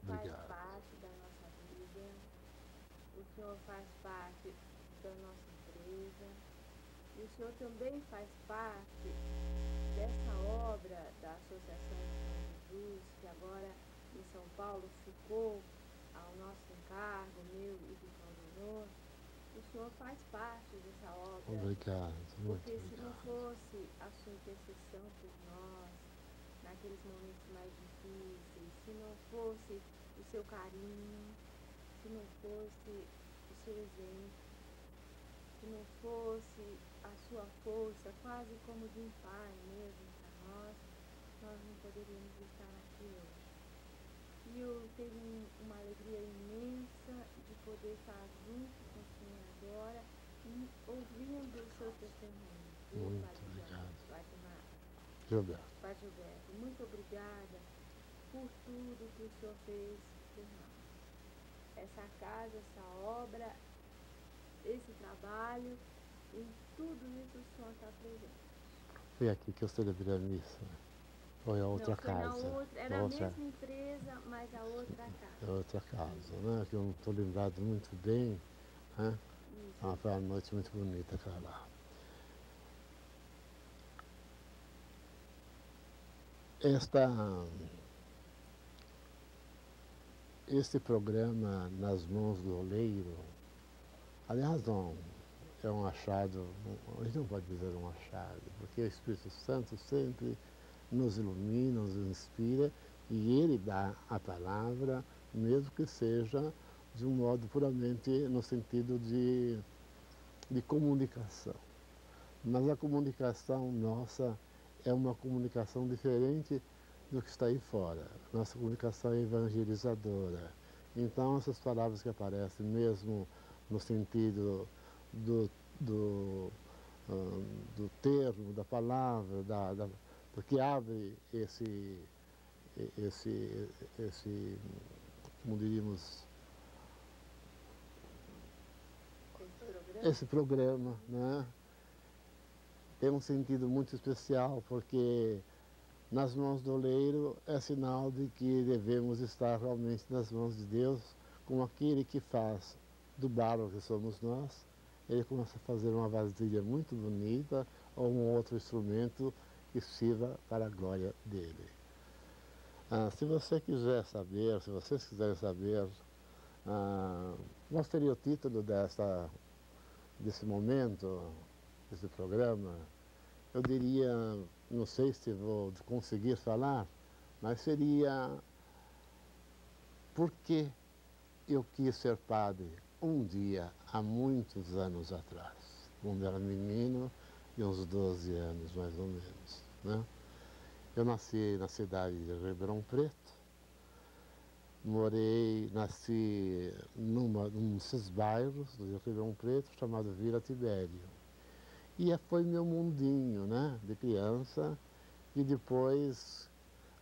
faz Obrigado. parte da nossa vida, o Senhor faz parte da nossa empresa, e o Senhor também faz parte dessa obra da Associação de São Jesus, que agora em São Paulo ficou ao nosso encargo, meu e do Claudionor. O Senhor faz parte dessa obra, Obrigado, muito porque se não obrigado. fosse a sua intercessão por nós, naqueles momentos mais difíceis, se não fosse o seu carinho, se não fosse o seu exemplo, se não fosse a sua força, quase como de um pai mesmo para nós não poderíamos estar aqui hoje. E eu tenho uma alegria imensa de poder estar junto com o Senhor agora e ouvindo o seu testemunho, viu, Muito Padre obrigado. Gilberto. Padre Gilberto, muito obrigada por tudo que o Senhor fez por nós. Essa casa, essa obra, esse trabalho, em tudo isso o Senhor está presente. Foi aqui que eu celebrei a missa. Foi a outra Não, foi casa. na outra, era a mesma empresa, mas a outra casa. É outra casa, né? Que eu não estou lembrado muito bem, né? Isso. Foi uma noite muito bonita aquela lá. Este programa Nas Mãos do Oleiro, aliás, não, é um achado, a gente não pode dizer um achado, porque o Espírito Santo sempre nos ilumina, nos inspira, e ele dá a palavra, mesmo que seja de um modo puramente no sentido de comunicação. Mas a comunicação nossa é uma comunicação diferente do que está aí fora. Nossa comunicação é evangelizadora. Então, essas palavras que aparecem, mesmo no sentido do, do, do termo, da palavra, porque abre esse, como diríamos, esse programa, né? Tem um sentido muito especial, porque nas mãos do oleiro é sinal de que devemos estar realmente nas mãos de Deus, como aquele que faz do barro que somos nós, ele começa a fazer uma vasilha muito bonita ou um outro instrumento que sirva para a glória dele. Se você quiser saber, se vocês quiserem saber, qual seria o título desse momento, desse programa, eu diria, não sei se vou conseguir falar, mas seria por que eu quis ser padre um dia, há muitos anos atrás, quando era menino, de uns 12 anos mais ou menos, né? Eu nasci na cidade de Ribeirão Preto, nasci num desses bairros do Ribeirão Preto, chamado Vila Tibério. E foi meu mundinho, né, de criança, e depois,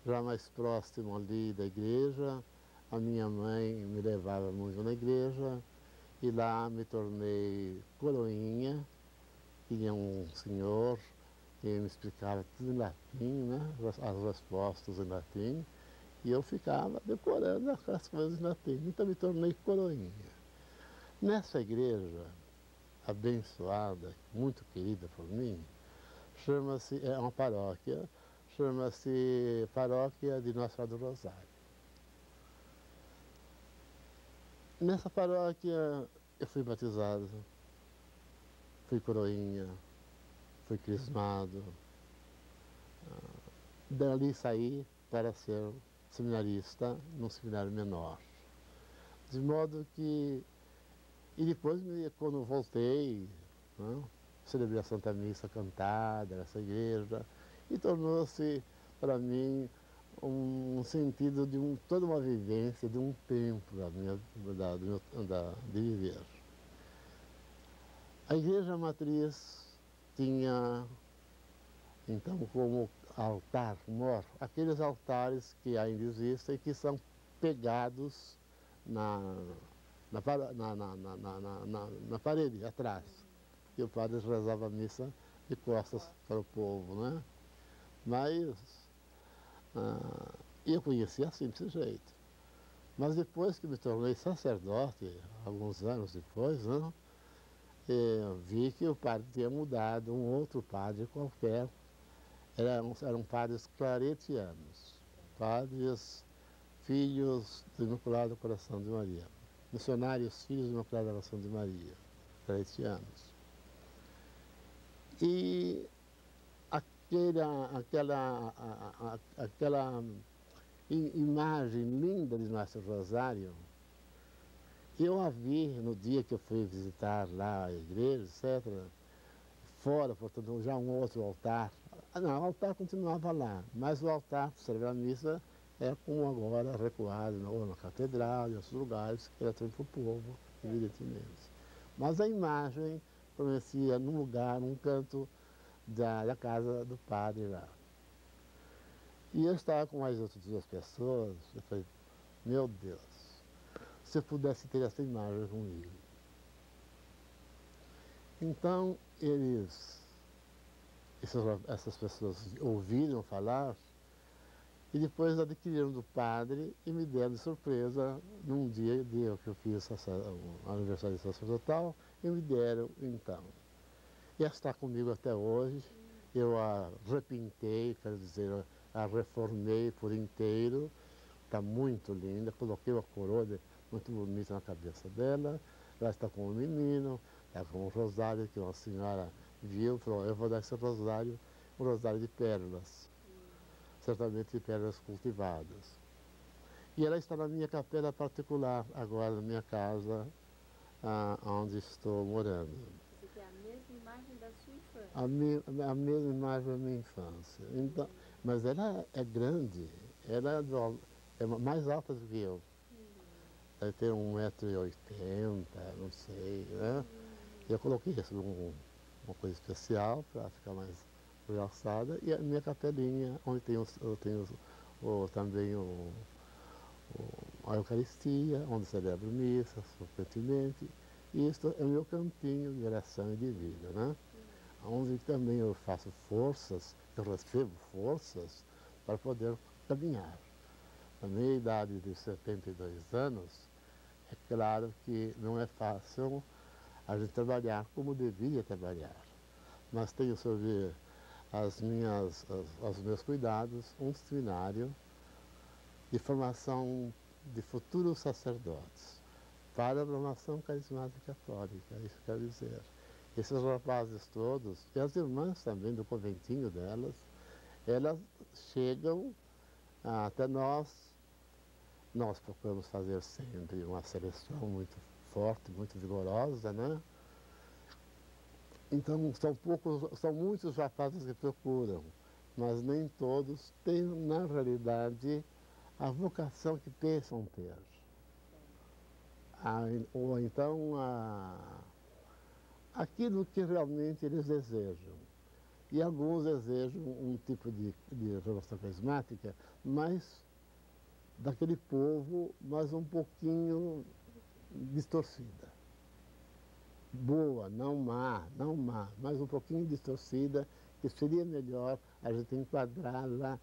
já mais próximo ali da igreja, a minha mãe me levava muito na igreja, e lá me tornei coroinha. Tinha um senhor que me explicava tudo em latim, né, as respostas em latim, e eu ficava decorando as coisas em latim, então me tornei coroinha. Nessa igreja abençoada, muito querida por mim, é uma paróquia, chama-se Paróquia de Nossa Senhora do Rosário. Nessa paróquia eu fui batizado, fui coroinha, fui crismado. Dali saí para ser seminarista num seminário menor. De modo que... E depois, quando voltei, né, celebrei a Santa Missa cantada nessa igreja, e tornou-se, para mim, um sentido de toda uma vivência, de um tempo de viver. A igreja matriz tinha, então, como altar-mor, aqueles altares que ainda existem e que são pegados na parede, atrás, que o padre rezava a missa de costas para o povo, né? Mas eu conhecia assim, desse jeito. Mas depois que me tornei sacerdote, alguns anos depois, né, eu vi que o padre tinha mudado, um outro padre qualquer. Eram padres claretianos, padres filhos do Imaculado Coração de Maria, missionários filhos do Imaculado Coração de Maria, claretianos. E aquela imagem linda de Nosso Rosário, eu a vi no dia que eu fui visitar lá a igreja, etc., fora, portanto, já um outro altar. Não, o altar continuava lá, mas o altar para servir a missa é como agora, recuado, ou na catedral, em outros lugares, que era para o povo, evidentemente. Mas a imagem permanecia num lugar, num canto da casa do padre lá. E eu estava com mais outras duas pessoas, eu falei, meu Deus, se eu pudesse ter essa imagem comigo. Então, essas pessoas ouviram falar e depois adquiriram do padre e me deram de surpresa num dia que eu fiz o aniversário sacerdotal e me deram então. E ela está comigo até hoje. Eu a repintei, quer dizer, a reformei por inteiro. Está muito linda. Coloquei uma coroa muito bonita na cabeça dela. Ela está com um menino, está com um rosário que uma senhora viu, falou, eu vou dar esse rosário, um rosário de pérolas, certamente de pérolas cultivadas. E ela está na minha capela particular, agora na minha casa, onde estou morando. Você tem a mesma imagem da sua infância? A mesma imagem da minha infância. Então, mas ela é grande, ela é mais alta do que eu. Deve ter 1,80 m, não sei, né? E eu coloquei isso uma coisa especial para ficar mais realçada. E a minha capelinha, onde eu tenho também a Eucaristia, onde celebro missa, frequentemente. E isso é o meu campinho de oração e de vida, né? Onde também eu faço forças, eu recebo forças para poder caminhar. Na minha idade de 72 anos, é claro que não é fácil a gente trabalhar como deveria trabalhar. Mas tenho sobre os meus cuidados um seminário de formação de futuros sacerdotes para a formação carismática católica, isso quer dizer. Esses rapazes todos, e as irmãs também do conventinho delas, elas chegam até nós procuramos fazer sempre uma seleção muito forte, muito vigorosa, né? Então, são muitos rapazes que procuram, mas nem todos têm, na realidade, a vocação que pensam ter. Ou então, aquilo que realmente eles desejam. E alguns desejam um tipo de renovação carismática, mas daquele povo, mas um pouquinho distorcida. Boa, não má, mas um pouquinho distorcida, que seria melhor a gente enquadrá-la,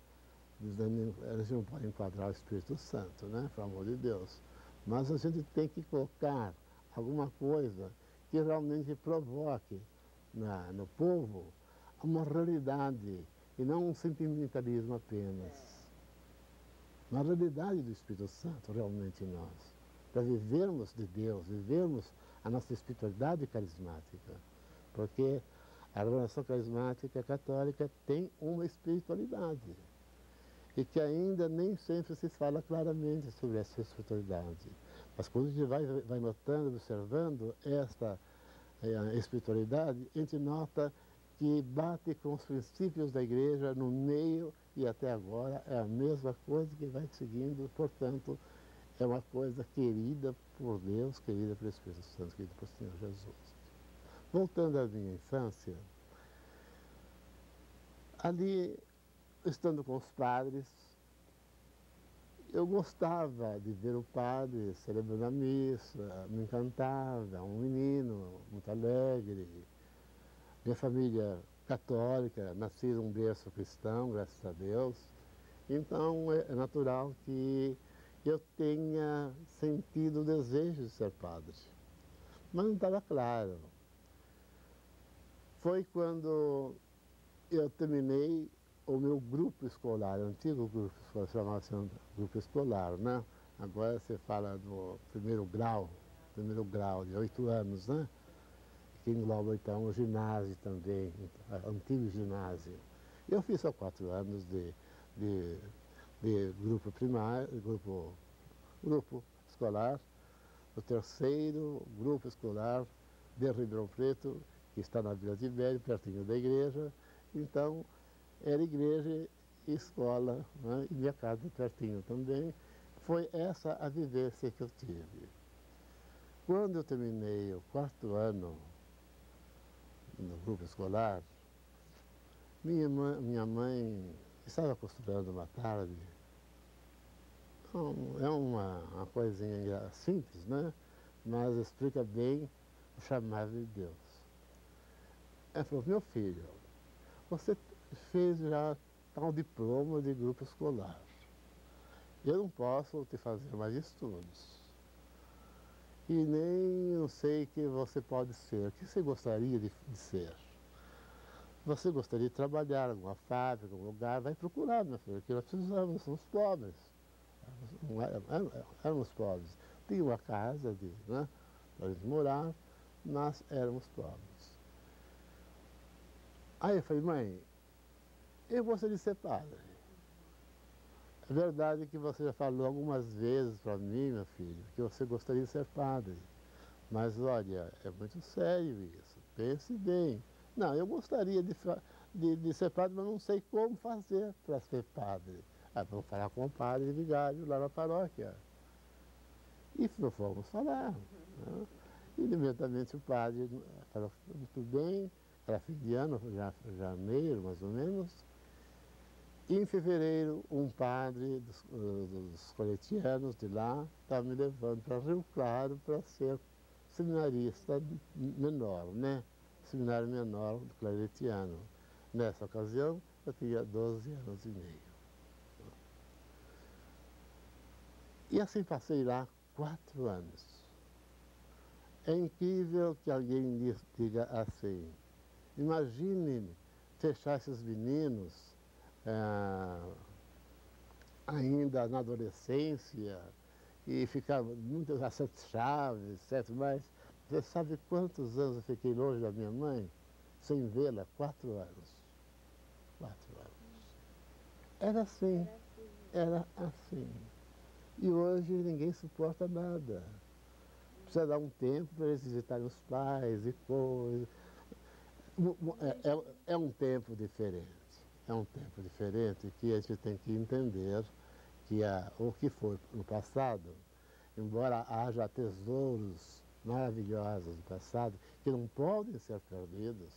a gente não pode enquadrar o Espírito Santo, né, pelo amor de Deus, mas a gente tem que colocar alguma coisa que realmente provoque no povo uma realidade e não um sentimentalismo apenas. Uma realidade do Espírito Santo realmente em nós, para vivermos de Deus, vivermos a nossa espiritualidade carismática, porque a renovação carismática católica tem uma espiritualidade e que ainda nem sempre se fala claramente sobre essa espiritualidade. Mas quando a gente vai notando, observando esta espiritualidade, a gente nota que bate com os princípios da igreja no meio e até agora é a mesma coisa que vai seguindo, portanto, é uma coisa querida por Deus, querida pelo Espírito Santo, querida por Senhor Jesus. Voltando à minha infância, ali, estando com os padres, eu gostava de ver o padre celebrando a missa, me encantava, um menino muito alegre. Minha família católica, nasci num berço cristão, graças a Deus. Então é natural que eu tenha sentido o desejo de ser padre. Mas não estava claro. Foi quando eu terminei o meu grupo escolar, o antigo grupo escolar, chamava-se grupo escolar, né? Agora você fala do primeiro grau de 8 anos, né? Que engloba então o ginásio também, o antigo ginásio. Eu fiz só 4 anos de grupo primário, grupo escolar, o terceiro grupo escolar de Ribeirão Preto, que está na Vila Tibério, pertinho da igreja. Então, era igreja e escola, né? E minha casa pertinho também. Foi essa a vivência que eu tive. Quando eu terminei o 4º ano no grupo escolar, minha mãe estava costurando uma tarde. É uma coisinha simples, né? Mas explica bem o chamado de Deus. Ela falou: meu filho, você fez já tal diploma de grupo escolar. Eu não posso te fazer mais estudos. E nem não sei o que você pode ser. O que você gostaria de ser? Você gostaria de trabalhar em alguma fábrica, em algum lugar? Vai procurar, meu filho, porque nós precisamos, somos pobres. Éramos pobres. Tinha uma casa né, para a gente morar, mas éramos pobres. Aí eu falei: mãe, eu gostaria de ser padre. É verdade que você já falou algumas vezes para mim, meu filho, que você gostaria de ser padre. Mas olha, é muito sério isso. Pense bem. Não, eu gostaria de ser padre, mas não sei como fazer para ser padre. Ah, vamos falar com o padre vigário lá na paróquia. E fomos falar. Né? E imediatamente o padre falou: tudo bem, era fim de ano, já janeiro mais ou menos. E em fevereiro, um padre dos coletianos de lá estava me levando para Rio Claro para ser seminarista menor, né? Seminário menor do claretiano. Nessa ocasião, eu tinha 12 anos e meio. E assim passei lá 4 anos. É incrível que alguém diga assim: imagine fechar esses meninos ainda na adolescência e ficar muitas a 7 chaves, etc. Mas você sabe quantos anos eu fiquei longe da minha mãe? Sem vê-la? 4 anos. 4 anos. Era assim, era assim. E hoje ninguém suporta nada. Precisa dar um tempo para eles visitarem os pais e coisas. É um tempo diferente. É um tempo diferente que a gente tem que entender que o que foi no passado, embora haja tesouros maravilhosos do passado que não podem ser perdidos,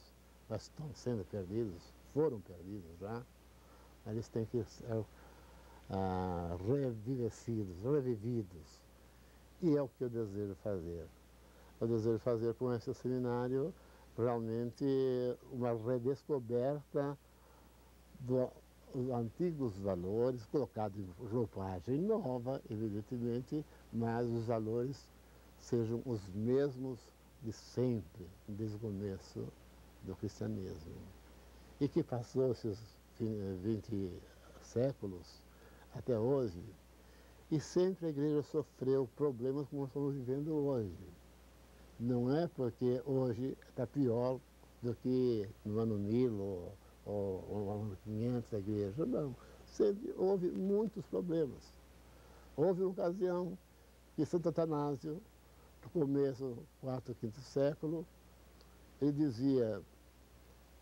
mas estão sendo perdidos, foram perdidos já, eles têm que ser revividos. E é o que eu desejo fazer. Eu desejo fazer com esse seminário realmente uma redescoberta dos antigos valores, colocados em roupagem nova, evidentemente, mas os valores sejam os mesmos de sempre, desde o começo do cristianismo. E que passou esses 20 séculos até hoje, e sempre a igreja sofreu problemas como nós estamos vivendo hoje. Não é porque hoje está pior do que no ano 1000 ou no ano 500 da igreja, não. Sempre houve muitos problemas. Houve uma ocasião que Santo Atanásio, no começo do 4º, 5º século, ele dizia: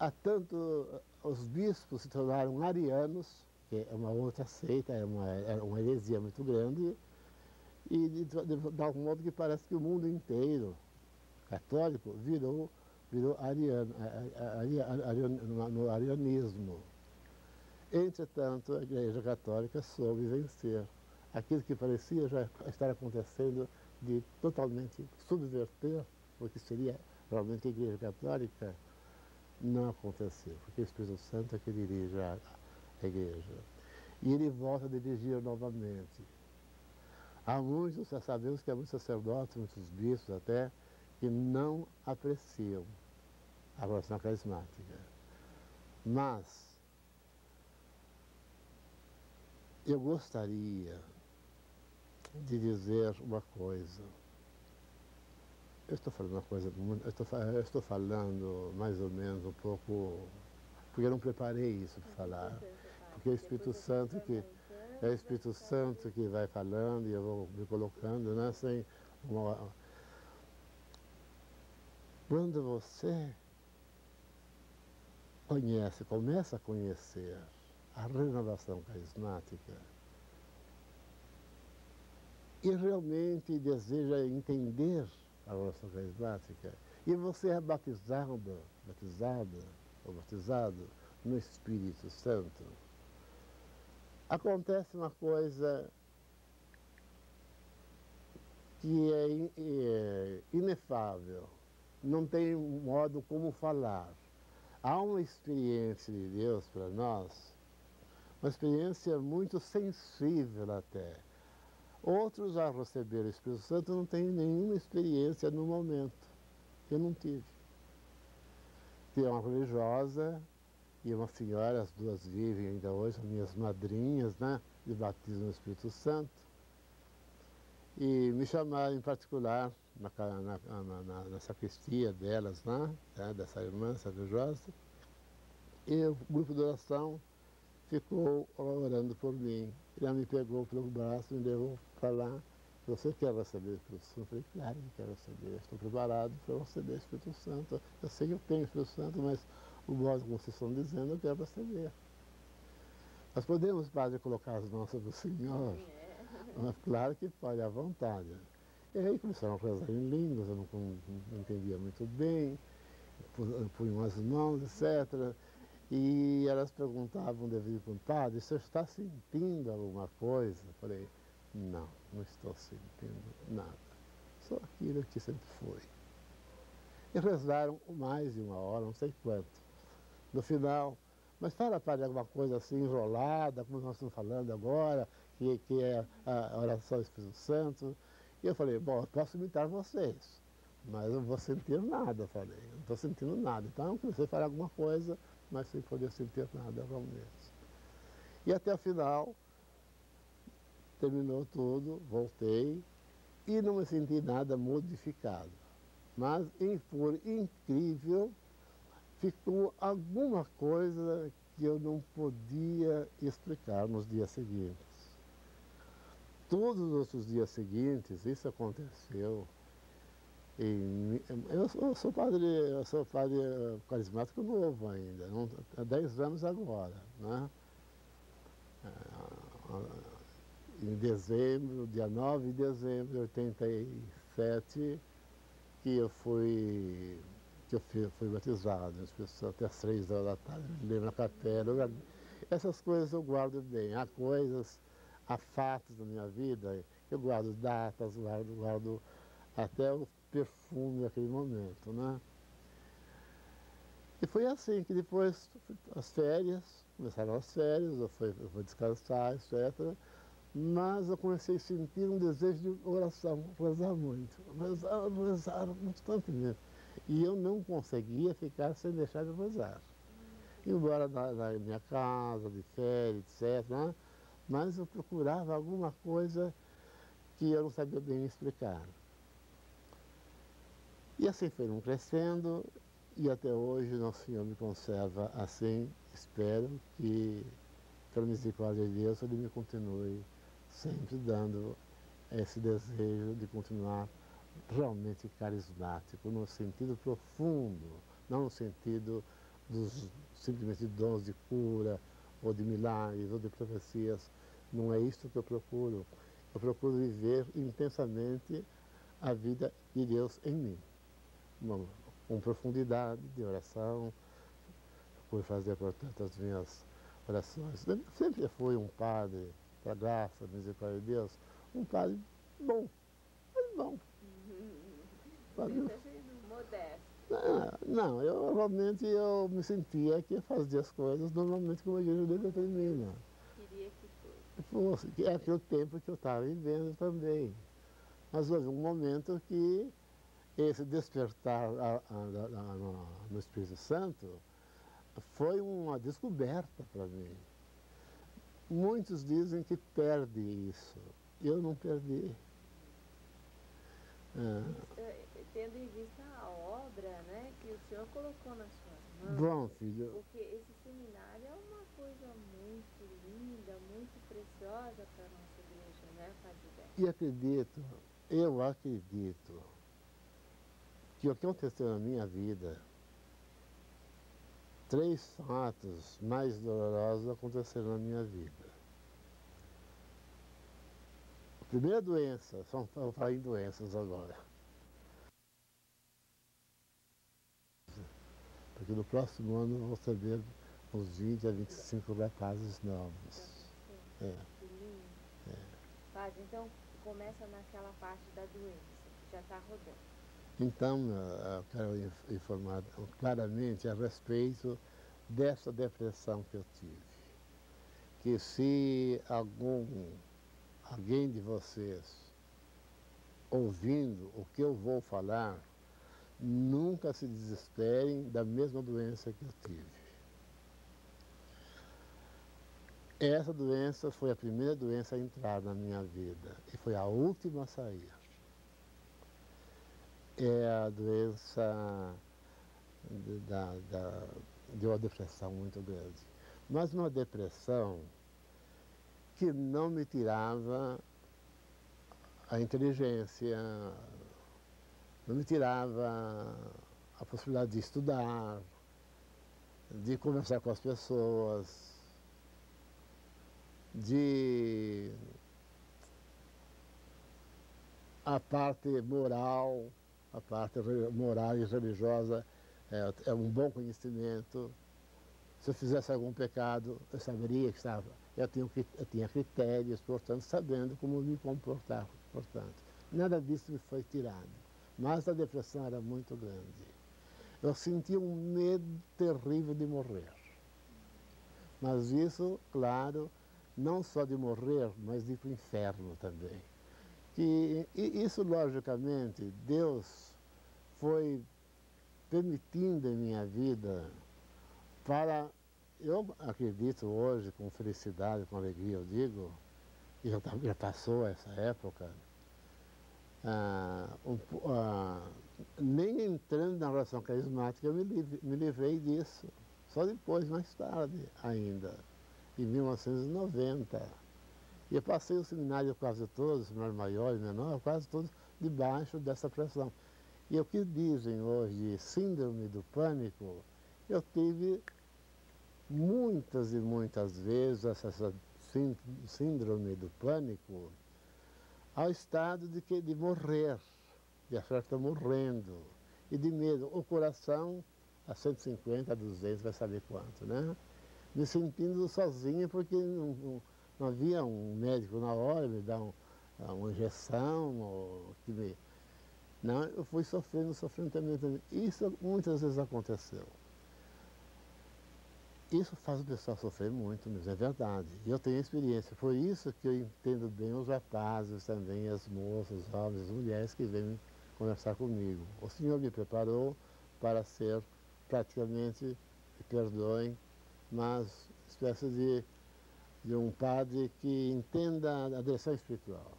há tanto os bispos se tornaram arianos, que é uma outra seita, é uma heresia muito grande, e de algum modo que parece que o mundo inteiro católico virou ariano, no arianismo. Entretanto, a Igreja Católica soube vencer. Aquilo que parecia já estar acontecendo de totalmente subverter o que seria realmente a Igreja Católica, não aconteceu, porque o Espírito Santo é que dirige a Igreja. E ele volta a dirigir novamente. Há muitos, já sabemos que há muitos sacerdotes, muitos bispos até, que não apreciam a renovação carismática. Mas eu gostaria de dizer uma coisa. Eu estou falando uma coisa, eu estou falando mais ou menos um pouco, porque eu não preparei isso para falar. Porque é o Espírito Santo que vai falando e eu vou me colocando, né, sem uma... Quando você começa a conhecer a renovação carismática e realmente deseja entender a renovação carismática, e você é batizado ou batizado no Espírito Santo, acontece uma coisa que é inefável, não tem modo como falar. Há uma experiência de Deus para nós, uma experiência muito sensível até. Outros, ao receber o Espírito Santo, não têm nenhuma experiência no momento. Eu não tive. Tem uma religiosa e uma senhora, as duas vivem ainda hoje, as minhas madrinhas, né, de batismo no Espírito Santo. E me chamaram em particular na sacristia delas, né, dessa irmã, essa religiosa. E o grupo de oração ficou orando por mim. Ela me pegou pelo braço e me levou para lá. Você quer receber o Espírito Santo? Eu falei, claro que quero receber. Estou preparado para receber o Espírito Santo. Eu sei que eu tenho o Espírito Santo, mas o modo como vocês estão dizendo, eu quero receber. Nós podemos, padre, colocar as mãos sobre o Senhor? Mas claro que pode, à vontade. E aí começaram a rezar em línguas, eu não entendia muito bem, punham as mãos, etc. E elas perguntavam de vez em padre, você está sentindo alguma coisa? Eu falei, não, não estou sentindo nada. Só aquilo que sempre foi. E rezaram mais de uma hora, não sei quanto. No final, mas fala, padre, alguma coisa assim enrolada, como nós estamos falando agora, que é a oração do Espírito Santo. E eu falei, bom, eu posso imitar vocês, mas eu não vou sentir nada, eu falei, não estou sentindo nada. Então eu comecei a falar alguma coisa, mas sem poder sentir nada realmente. E até o final, terminou tudo, voltei e não me senti nada modificado. Mas, por incrível, ficou alguma coisa que eu não podia explicar nos dias seguintes. Todos os outros dias seguintes, isso aconteceu. Eu sou padre carismático novo ainda, há 10 anos agora, né? Em dezembro, dia 9 de dezembro de 87, que eu fui batizado, até às 3 horas da tarde, me lembro na capela. Essas coisas eu guardo bem. Há coisas, há fatos da minha vida, eu guardo datas, guardo até o perfume daquele momento, né? E foi assim que depois, começaram as férias, eu fui descansar, etc. Mas eu comecei a sentir um desejo de oração, rezar muito, rezar constantemente. E eu não conseguia ficar sem deixar de rezar. Embora na minha casa, de férias, etc., né? Mas eu procurava alguma coisa que eu não sabia bem explicar. E assim foram crescendo, e até hoje Nosso Senhor me conserva assim. Espero que, pela misericórdia de Deus, Ele me continue sempre dando esse desejo de continuar realmente carismático, no sentido profundo, não no sentido dos simplesmente dons de cura, ou de milagres, ou de profecias. Não é isso que eu procuro. Eu procuro viver intensamente a vida de Deus em mim, com profundidade de oração, por fazer, portanto, as minhas orações. Eu sempre fui um padre, para a graça, a misericórdia de Deus, um padre bom, mas bom. Modesto. Não, eu realmente me sentia que fazia as coisas normalmente como a igreja determina. Queria que fosse. fosse, que é aquele tempo que eu estava vivendo também. Mas houve um momento que esse despertar no Espírito Santo foi uma descoberta para mim. Muitos dizem que perde isso. Eu não perdi. Tendo em vista a obra, né, que o senhor colocou nas suas mãos, Bom, filho, porque esse seminário é uma coisa muito linda, muito preciosa para a nossa igreja, né, Padre Beto? eu acredito que o que aconteceu na minha vida, 3 fatos mais dolorosos aconteceram na minha vida. A primeira doença, vou falar em doenças agora, porque no próximo ano eu vou receber uns 20 a 25 rapazes novos. É. Que lindo. Padre, então começa naquela parte da doença, que já está rodando. Então, eu quero informar claramente a respeito dessa depressão que eu tive. Que se alguém de vocês ouvindo o que eu vou falar, nunca se desesperem da mesma doença que eu tive. Essa doença foi a primeira doença a entrar na minha vida e foi a última a sair. É a doença de uma depressão muito grande. Mas uma depressão que não me tirava a inteligência, não me tirava a possibilidade de estudar, de conversar com as pessoas, de a parte moral e religiosa é um bom conhecimento. Se eu fizesse algum pecado, eu saberia que estava. Eu tinha critérios, portanto, sabendo como me comportar. Portanto, nada disso me foi tirado. Mas a depressão era muito grande. Eu sentia um medo terrível de morrer. Mas isso, claro, não só de morrer, mas de ir para o inferno também. E isso, logicamente, Deus foi permitindo em minha vida para, eu acredito hoje, com felicidade, com alegria, eu digo, e já passou essa época, nem entrando na relação carismática eu me livrei disso, só depois, mais tarde ainda, em 1990. E eu passei o seminário quase todos, seminário maior e menor, quase todos debaixo dessa pressão. E o que dizem hoje síndrome do pânico, eu tive muitas e muitas vezes essa síndrome do pânico ao estado de morrer, de achar que estou morrendo, e de medo. O coração a 150, a 200, vai saber quanto, né? Me sentindo sozinho porque não havia um médico na hora me dar uma injeção, não, eu fui sofrendo também. Isso muitas vezes aconteceu. Isso faz o pessoal sofrer muito, mas é verdade. E eu tenho experiência. Por isso que eu entendo bem os rapazes também, as moças, os homens, as mulheres que vêm conversar comigo. O Senhor me preparou para ser praticamente, me perdoem, mas espécie de um padre que entenda a direção espiritual.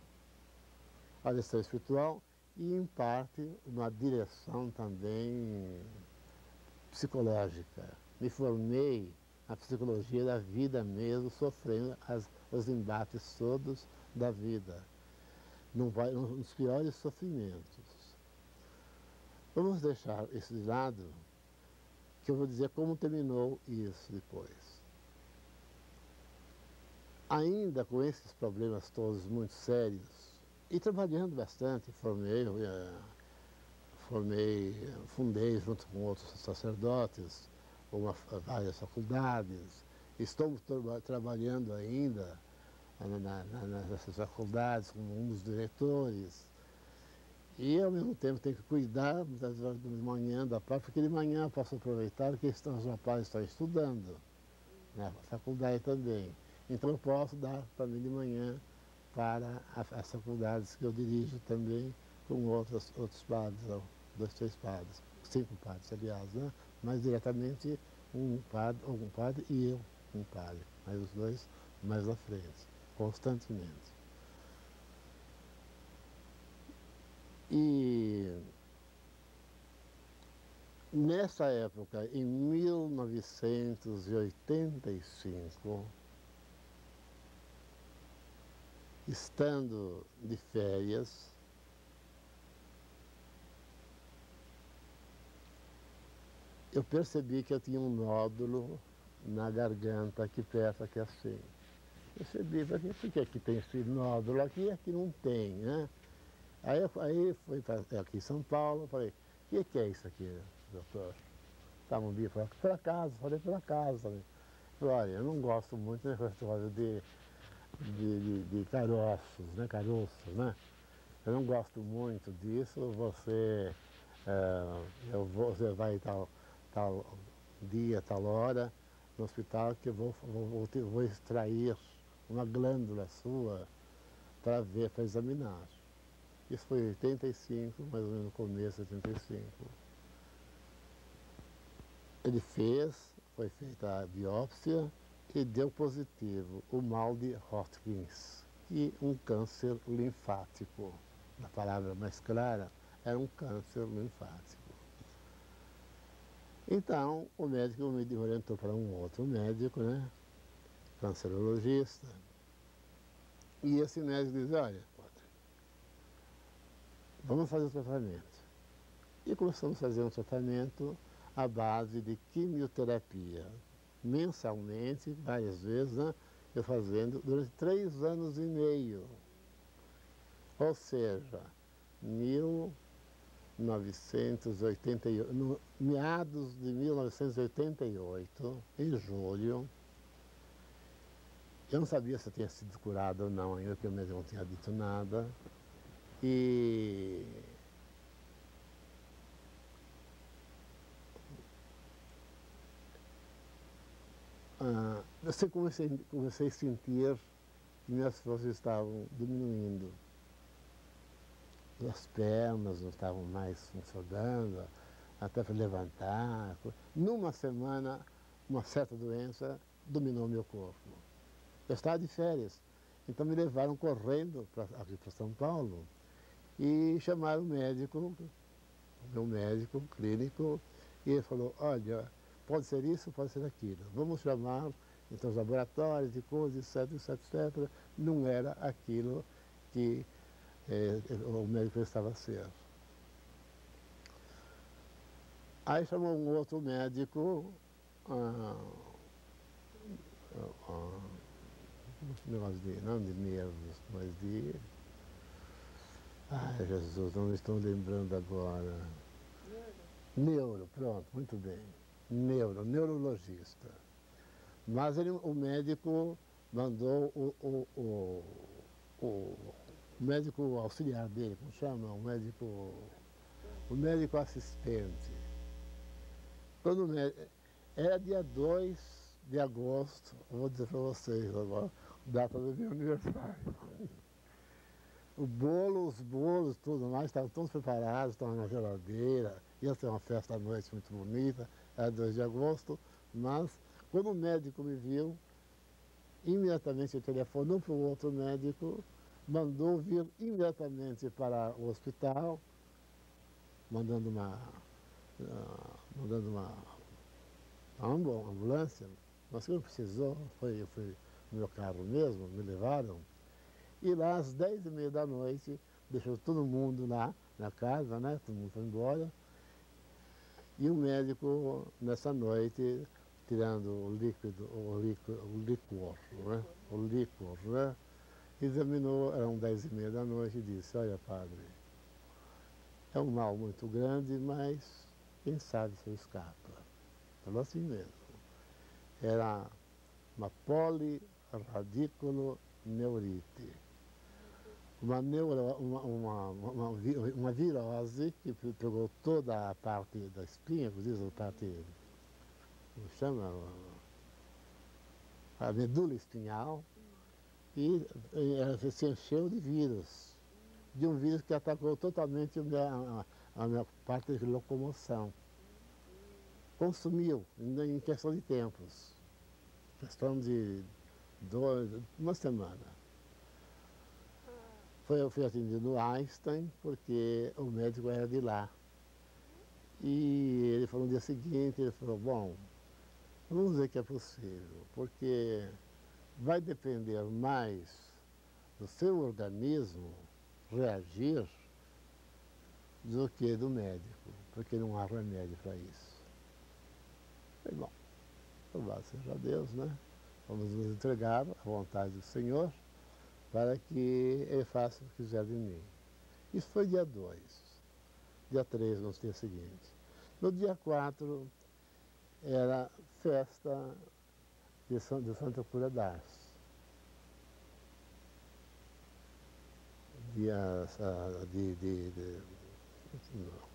A direção espiritual e, em parte, uma direção também psicológica. Me formei na psicologia da vida mesmo, sofrendo os embates todos da vida, nos piores sofrimentos. Vamos deixar isso de lado, que eu vou dizer como terminou isso depois. Ainda com esses problemas todos muito sérios, e trabalhando bastante, fundei junto com outros sacerdotes, várias faculdades. Estou trabalhando ainda nessas faculdades como um dos diretores. E, ao mesmo tempo, tenho que cuidar de manhã da parte, porque de manhã eu posso aproveitar que os rapazes estão estudando, na faculdade também. Então eu posso dar para mim de manhã para as faculdades que eu dirijo também com outros padres, 2, 3 padres, 5 padres, aliás, né? Mais diretamente um padre e eu, um padre, mas os dois mais à frente, constantemente. E nessa época, em 1985, estando de férias, eu percebi que eu tinha um nódulo na garganta aqui perto, aqui assim. Percebi, por que aqui tem esse nódulo aqui e aqui não tem, né? Aí fui aqui em São Paulo, falei, o que é isso aqui, doutor? Tá, um dia, falei, por acaso, falei, por acaso. Falei, olha, eu não gosto muito dessa história de caroços, né, caroços, né? Eu não gosto muito disso, você vai tal dia, tal hora, no hospital que eu vou extrair uma glândula sua para ver, para examinar. Isso foi em 85, mais ou menos no começo de 85. Ele foi feita a biópsia e deu positivo o mal de Hodgkin e um câncer linfático. Na palavra mais clara, era um câncer linfático. Então, o médico me orientou para um outro médico, né, cancerologista, e esse médico disse, olha, vamos fazer o tratamento. E começamos a fazer um tratamento à base de quimioterapia. Mensalmente, várias vezes, né, eu fazendo durante 3 anos e meio. Ou seja, 1988, no meados de 1988, em julho, eu não sabia se eu tinha sido curado ou não ainda, porque o médico não tinha dito nada. E eu comecei a sentir que minhas forças estavam diminuindo. As pernas não estavam mais funcionando, até para levantar. Numa semana, uma certa doença dominou meu corpo. Eu estava de férias, então me levaram correndo aqui para São Paulo e chamaram o médico, meu médico clínico, e ele falou, olha, pode ser isso, pode ser aquilo. Vamos chamar, então, os laboratórios de coisas, etc, etc, etc. Não era aquilo que o médico estava certo. Aí chamou um outro médico, negócio não de nervos, mas de... Ai, Jesus, não me estou lembrando agora. Neuro, pronto, muito bem. Neurologista. Mas o médico mandou o médico auxiliar dele, como chama? O médico assistente. Era dia 2 de agosto, vou dizer para vocês agora, data do meu aniversário. Os bolos, tudo mais, estavam todos preparados, estavam na geladeira, ia ser uma festa à noite muito bonita, era 2 de agosto, mas quando o médico me viu, imediatamente ele telefonou para o outro médico, mandou vir imediatamente para o hospital, mandando uma ambulância, mas que não precisou, eu fui no meu carro mesmo, me levaram. E lá às 10h30 da noite, deixou todo mundo lá na casa, né? Todo mundo foi embora. E o médico, nessa noite, tirando o licor, né? Examinou, eram 10h30 da noite e disse, olha, padre, é um mal muito grande, mas quem sabe se eu escapa. Falou assim mesmo. Era uma poliradiculoneurite. Uma virose que pegou toda a parte da espinha, diz a parte, como chama? a medula espinhal, e ela se encheu de vírus. De um vírus que atacou totalmente a minha parte de locomoção. Consumiu em questão de tempos. Questão de uma semana. Eu fui atendido no Einstein, porque o médico era de lá. E ele falou no dia seguinte, ele falou, bom, vamos ver que é possível, porque vai depender mais do seu organismo reagir do que do médico, porque não há remédio para isso. Falei, bom, louvado seja Deus, né? Vamos nos entregar à vontade do Senhor para que Ele faça o que quiser de mim. Isso foi dia 2, dia 3 no dia seguinte. No dia 4 era festa de Santa Cura d'Ars.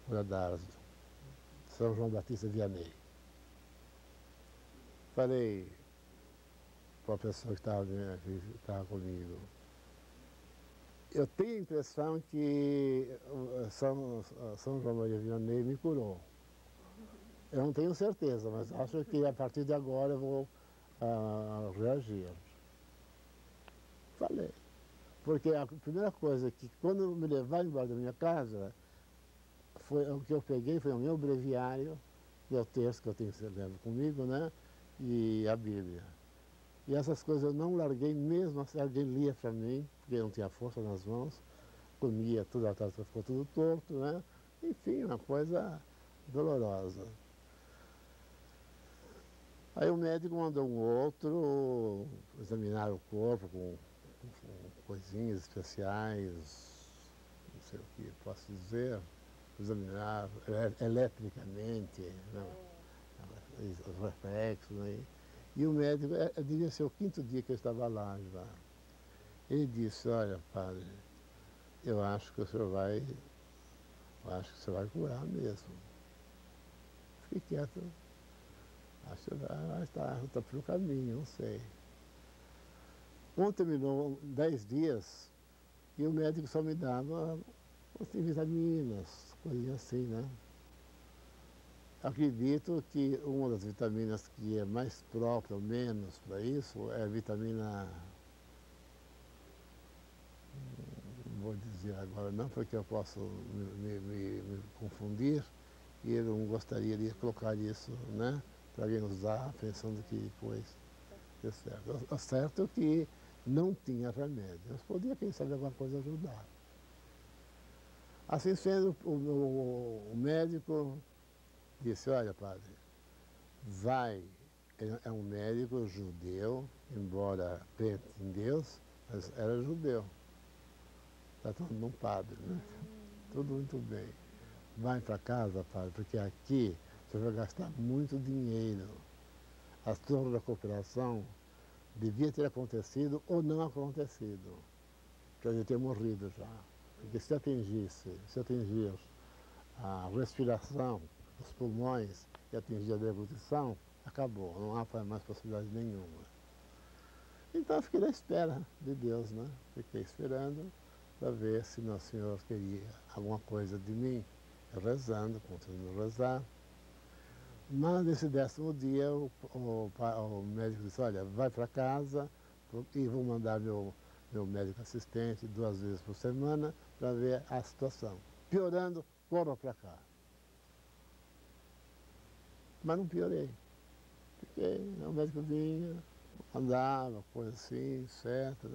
Cura d'Ars, São João Batista Vianney. Falei para a pessoa que estava comigo, eu tenho a impressão que São João Maria Vianney me curou. Eu não tenho certeza, mas acho que a partir de agora eu vou reagir. Falei. Porque a primeira coisa que, quando me levaram embora da minha casa, foi o que eu peguei foi o meu breviário, que é o texto que eu tenho lendo comigo, né? E a Bíblia. E essas coisas eu não larguei mesmo, alguém lia para mim, porque eu não tinha força nas mãos, comia tudo, ficou tudo torto, né? Enfim, uma coisa dolorosa. Aí o médico mandou um outro examinar o corpo com coisinhas especiais, não sei o que posso dizer, examinar eletricamente, né? Os reflexos, né? E o médico, devia ser o 5º dia que eu estava lá já. Ele disse, olha, padre, eu acho que o senhor vai curar mesmo. Fiquei quieto, acho que vai estar pelo caminho, não sei. Quando terminou 10 dias, e o médico só me dava vitaminas, coisinhas assim, né? Acredito que uma das vitaminas que é mais própria ou menos para isso é a vitamina, não vou dizer agora não, porque eu posso me confundir, e eu não gostaria de colocar isso, né, para alguém usar, pensando que depois deu certo. O certo é que não tinha remédio, mas podia, quem sabe, alguma coisa ajudar. Assim sendo, o médico disse, olha, padre, vai, ele é um médico judeu, embora crente em Deus, mas era judeu. Está tornando um padre, né? Tudo muito bem. Vai para casa, padre, porque aqui você vai gastar muito dinheiro. A sua recuperação devia ter acontecido ou não acontecido. Quer dizer, ter morrido já. Porque se atingir a respiração, os pulmões e atingir a deglutição, acabou, não há mais possibilidade nenhuma. Então eu fiquei na espera de Deus, né? Fiquei esperando para ver se Nosso Senhor queria alguma coisa de mim, rezando, continuando a rezar. Mas nesse 10º dia o médico disse, olha, vai para casa e vou mandar meu médico assistente 2 vezes por semana para ver a situação. Piorando, corra para cá. Mas não piorei. Fiquei, o médico vinha, andava, coisa assim, etc.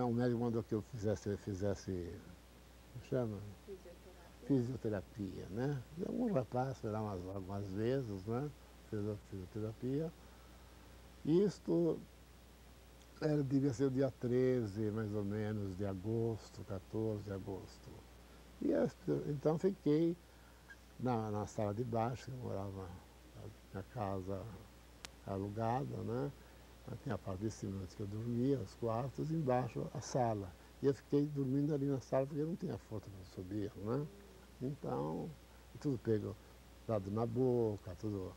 O médico mandou que eu fizesse como chama? Fisioterapia, né? Um rapaz foi lá algumas vezes, né? Fez a fisioterapia. Isto devia ser o dia 13, mais ou menos, de agosto, 14 de agosto. E então fiquei na sala de baixo, eu morava na casa alugada, né? Tinha a parte de cima onde eu dormia, os quartos, e embaixo a sala. E eu fiquei dormindo ali na sala porque eu não tinha força para subir, né? Então, tudo pegou dado na boca, tudo.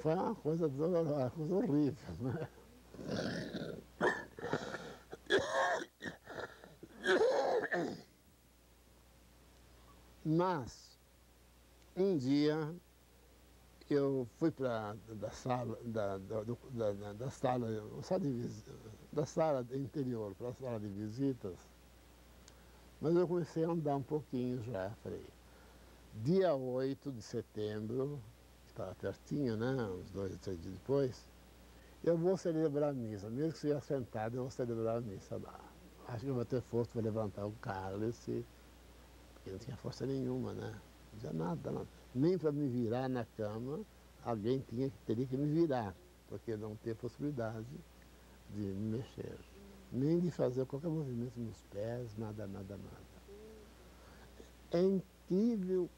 Foi uma coisa dolorosa, uma coisa horrível, né? Mas, um dia, eu fui para da sala, da sala interior para a sala de visitas, mas eu comecei a andar um pouquinho já. Falei, dia 8 de setembro, que estava pertinho, né? Uns 2 ou 3 dias depois, eu vou celebrar a missa. Mesmo que esteja sentado, eu vou celebrar a missa lá. Acho que eu vou ter força para levantar o cálice, porque não tinha força nenhuma, né? Não tinha nada, nada. Nem para me virar na cama, alguém teria que me virar, porque não tinha possibilidade de me mexer. Nem de fazer qualquer movimento nos pés, nada, nada, nada. É incrível.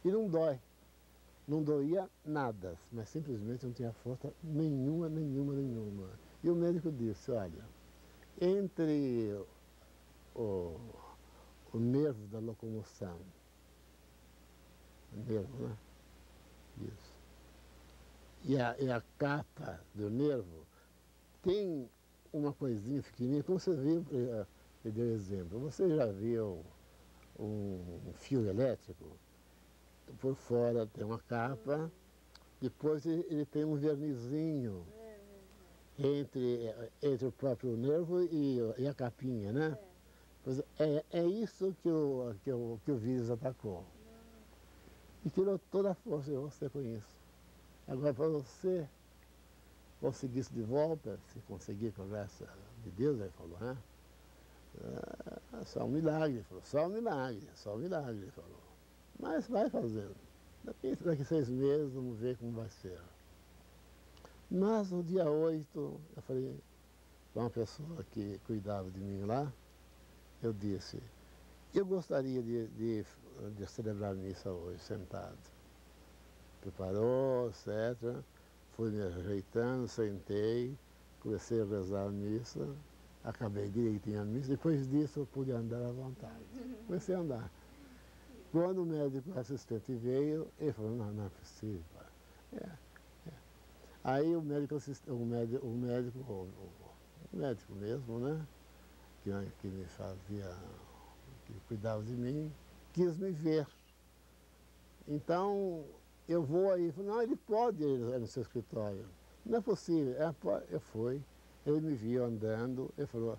E não dói. Não doía nada, mas simplesmente não tinha força nenhuma, nenhuma, nenhuma. E o médico disse, olha, entre o nervo da locomoção, o nervo, né? Isso. E a capa do nervo tem uma coisinha pequenininha, como você viu, eu dei exemplo. Você já viu um fio elétrico? Por fora tem uma capa, depois ele tem um vernizinho entre o próprio nervo e a capinha, né? Pois é isso que o vírus atacou. E tirou toda a força de você com isso. Agora, para você conseguir isso de volta, se conseguir com a graça de Deus, ele falou, né? É só um milagre, ele falou, só um milagre, só um milagre, ele falou. Mas vai fazendo. Daqui 6 meses, vamos ver como vai ser. Mas no dia 8, eu falei com uma pessoa que cuidava de mim lá, eu disse, eu gostaria de celebrar a missa hoje, sentado. Preparou, etc. Fui me ajeitando, sentei, comecei a rezar a missa, acabei direitinho a missa, depois disso eu pude andar à vontade. Comecei a andar. Quando o médico assistente veio, ele falou, não é possível. Aí o médico mesmo, né, que me fazia, que cuidava de mim, quis me ver. Então, eu vou aí, falei, não, ele pode ir no seu escritório. Não é possível. Eu fui, ele me viu andando, ele falou,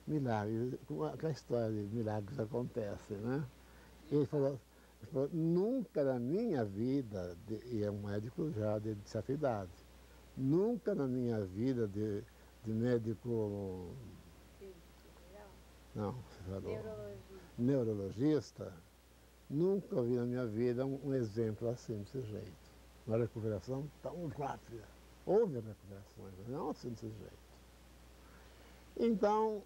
milagres, aquela história de milagres acontecem, né? Ele falou, nunca na minha vida, e é um médico já de certa idade, nunca na minha vida de médico, não, você falou, neurologista, nunca vi na minha vida um exemplo assim, desse jeito. Uma recuperação tão rápida. Houve recuperações, mas não assim desse jeito. Então,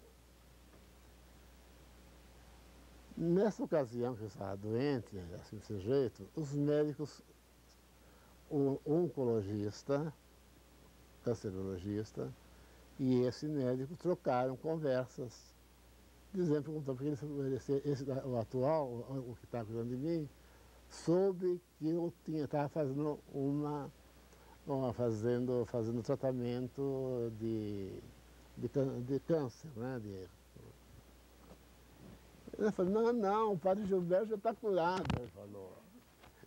nessa ocasião que eu estava doente, assim desse jeito, os médicos, o oncologista, cancerologista, e esse médico trocaram conversas, dizendo, perguntando, porque o atual, o que está cuidando de mim, soube que eu estava fazendo fazendo tratamento de câncer, né? Ele falou, não, o padre Gilberto já está curado, ele falou.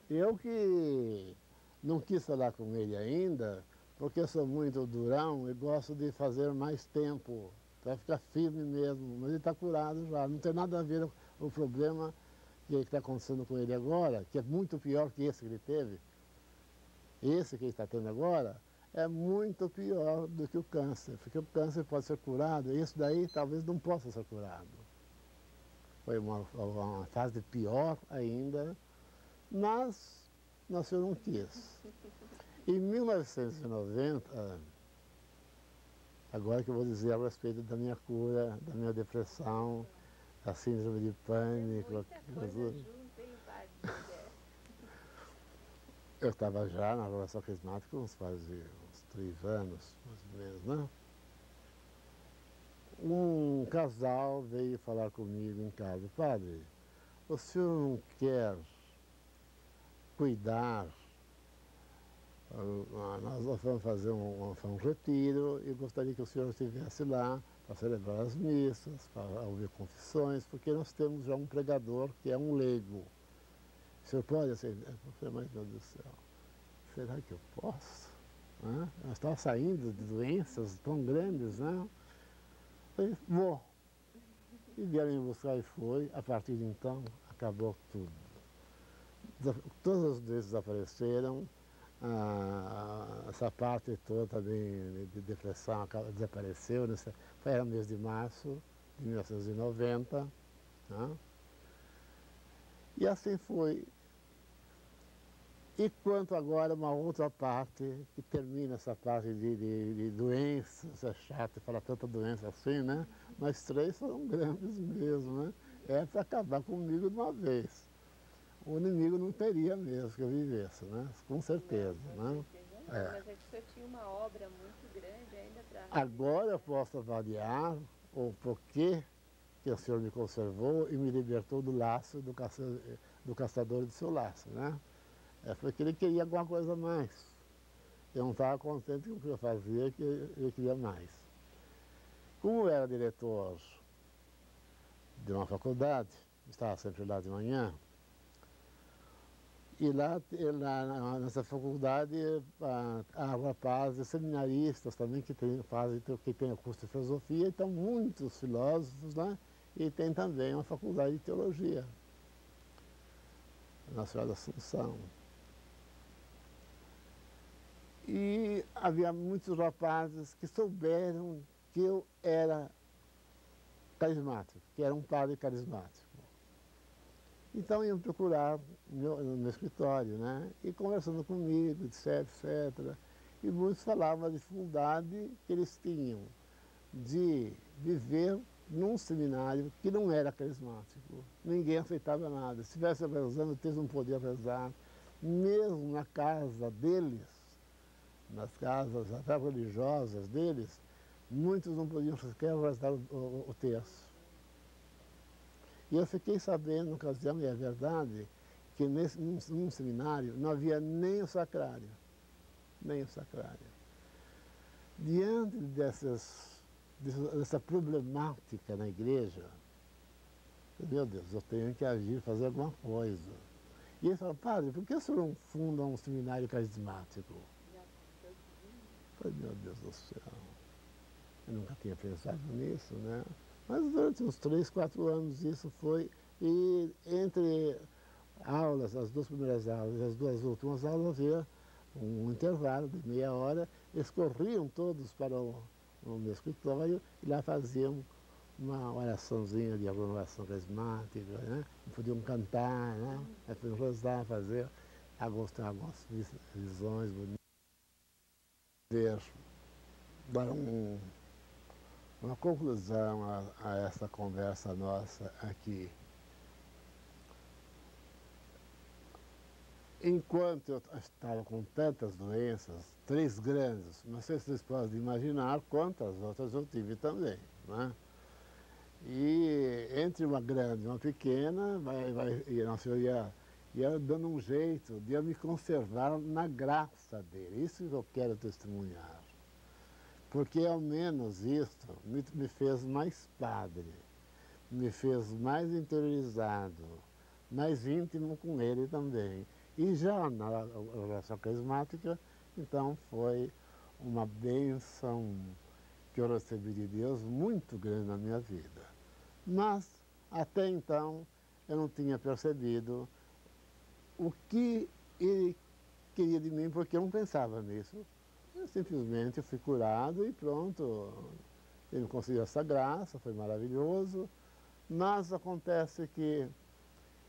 Eu que não quis falar com ele ainda, porque eu sou muito durão e gosto de fazer mais tempo, para ficar firme mesmo, mas ele está curado já, não tem nada a ver com o problema que está acontecendo com ele agora, que é muito pior que esse que ele teve. Esse que ele está tendo agora é muito pior do que o câncer, porque o câncer pode ser curado, e isso daí talvez não possa ser curado. Foi uma fase pior ainda, mas o senhor não quis. Em 1990, agora que eu vou dizer a respeito da minha cura, da minha depressão, da síndrome de pânico. Eu estava já na renovação carismática uns 3 anos, mais ou menos, né? Um casal veio falar comigo em casa, padre, o senhor não quer cuidar Nós vamos fazer um retiro e gostaria que o senhor estivesse lá para celebrar as missas, para ouvir confissões, porque nós temos já um pregador que é um leigo. O senhor pode aceitar? Eu falei, mas meu Deus do céu, será que eu posso? Né? Nós estávamos saindo de doenças tão grandes, né? Eu falei, vou. E vieram me buscar e foi. A partir de então, acabou tudo. Todas as doenças desapareceram. Essa parte toda também de depressão desapareceu. Foi no mês de março de 1990. Né? E assim foi. E quanto agora uma outra parte, que termina essa parte de doenças, é chato falar tanta doença assim, né? Mas 3 foram grandes mesmo, né? É para acabar comigo de uma vez. O inimigo não teria mesmo que eu vivesse, né? Com certeza, não, né? Não, mas é que o senhor tinha uma obra muito grande ainda para... Agora eu posso avaliar o porquê que o Senhor me conservou e me libertou do laço do caçador do seu laço, né? É porque ele queria alguma coisa a mais. Eu não estava contente com o que eu fazia, que ele queria mais. Como eu era diretor de uma faculdade, estava sempre lá de manhã, e lá nessa faculdade há rapazes, seminaristas também que tem o curso de filosofia, então muitos filósofos lá, e tem também uma faculdade de teologia, na Cidade da Assunção. E havia muitos rapazes que souberam que eu era carismático, que era um padre carismático. Então iam procurar no meu escritório, né? E conversando comigo, etc, etc. E muitos falavam da dificuldade que eles tinham de viver num seminário que não era carismático. Ninguém aceitava nada. Se estivesse rezando, eles não podiam rezar. Mesmo na casa deles, nas casas até religiosas deles, muitos não podiam sequer rezar o terço. E eu fiquei sabendo, na ocasião, e é verdade, que num seminário não havia nem o sacrário. Nem o sacrário. Diante dessa problemática na igreja, meu Deus, eu tenho que agir, fazer alguma coisa. E ele falou, padre, por que o senhor não funda um seminário carismático? Eu falei, meu Deus do céu, eu nunca tinha pensado nisso, né? Mas durante uns 3, 4 anos isso foi, e entre aulas, as 2 primeiras aulas e as 2 últimas aulas, havia um intervalo de meia hora, eles corriam todos para o meu escritório e lá faziam uma oraçãozinha de alguma oração carismática, né? Podiam cantar, né? Podiam rezar, fazer algumas visões bonitas. Ver, dar uma conclusão a essa conversa nossa aqui. Enquanto eu estava com tantas doenças, 3 grandes, não sei se vocês podem imaginar quantas outras eu tive também, né? E entre uma grande e uma pequena, ia dando um jeito de eu me conservar na graça dele. Isso que eu quero testemunhar. Porque ao menos isso me fez mais padre, me fez mais interiorizado, mais íntimo com ele também. E já na oração carismática, então foi uma bênção que eu recebi de Deus muito grande na minha vida. Mas, até então, eu não tinha percebido o que ele queria de mim, porque eu não pensava nisso. Eu simplesmente fui curado e pronto. Ele me concedeu essa graça, foi maravilhoso. Mas acontece que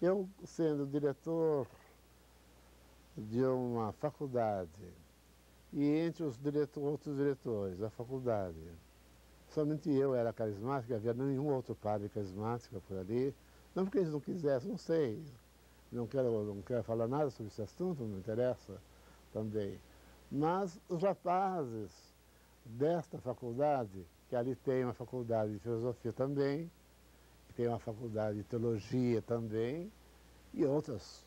eu, sendo diretor de uma faculdade, e entre os outros diretores da faculdade, somente eu era carismático, havia nenhum outro padre carismático por ali. Não porque eles não quisessem, não sei. Não quero falar nada sobre esse assunto, não me interessa também. Mas os rapazes desta faculdade, que ali tem uma faculdade de filosofia também, que tem uma faculdade de teologia também, e outros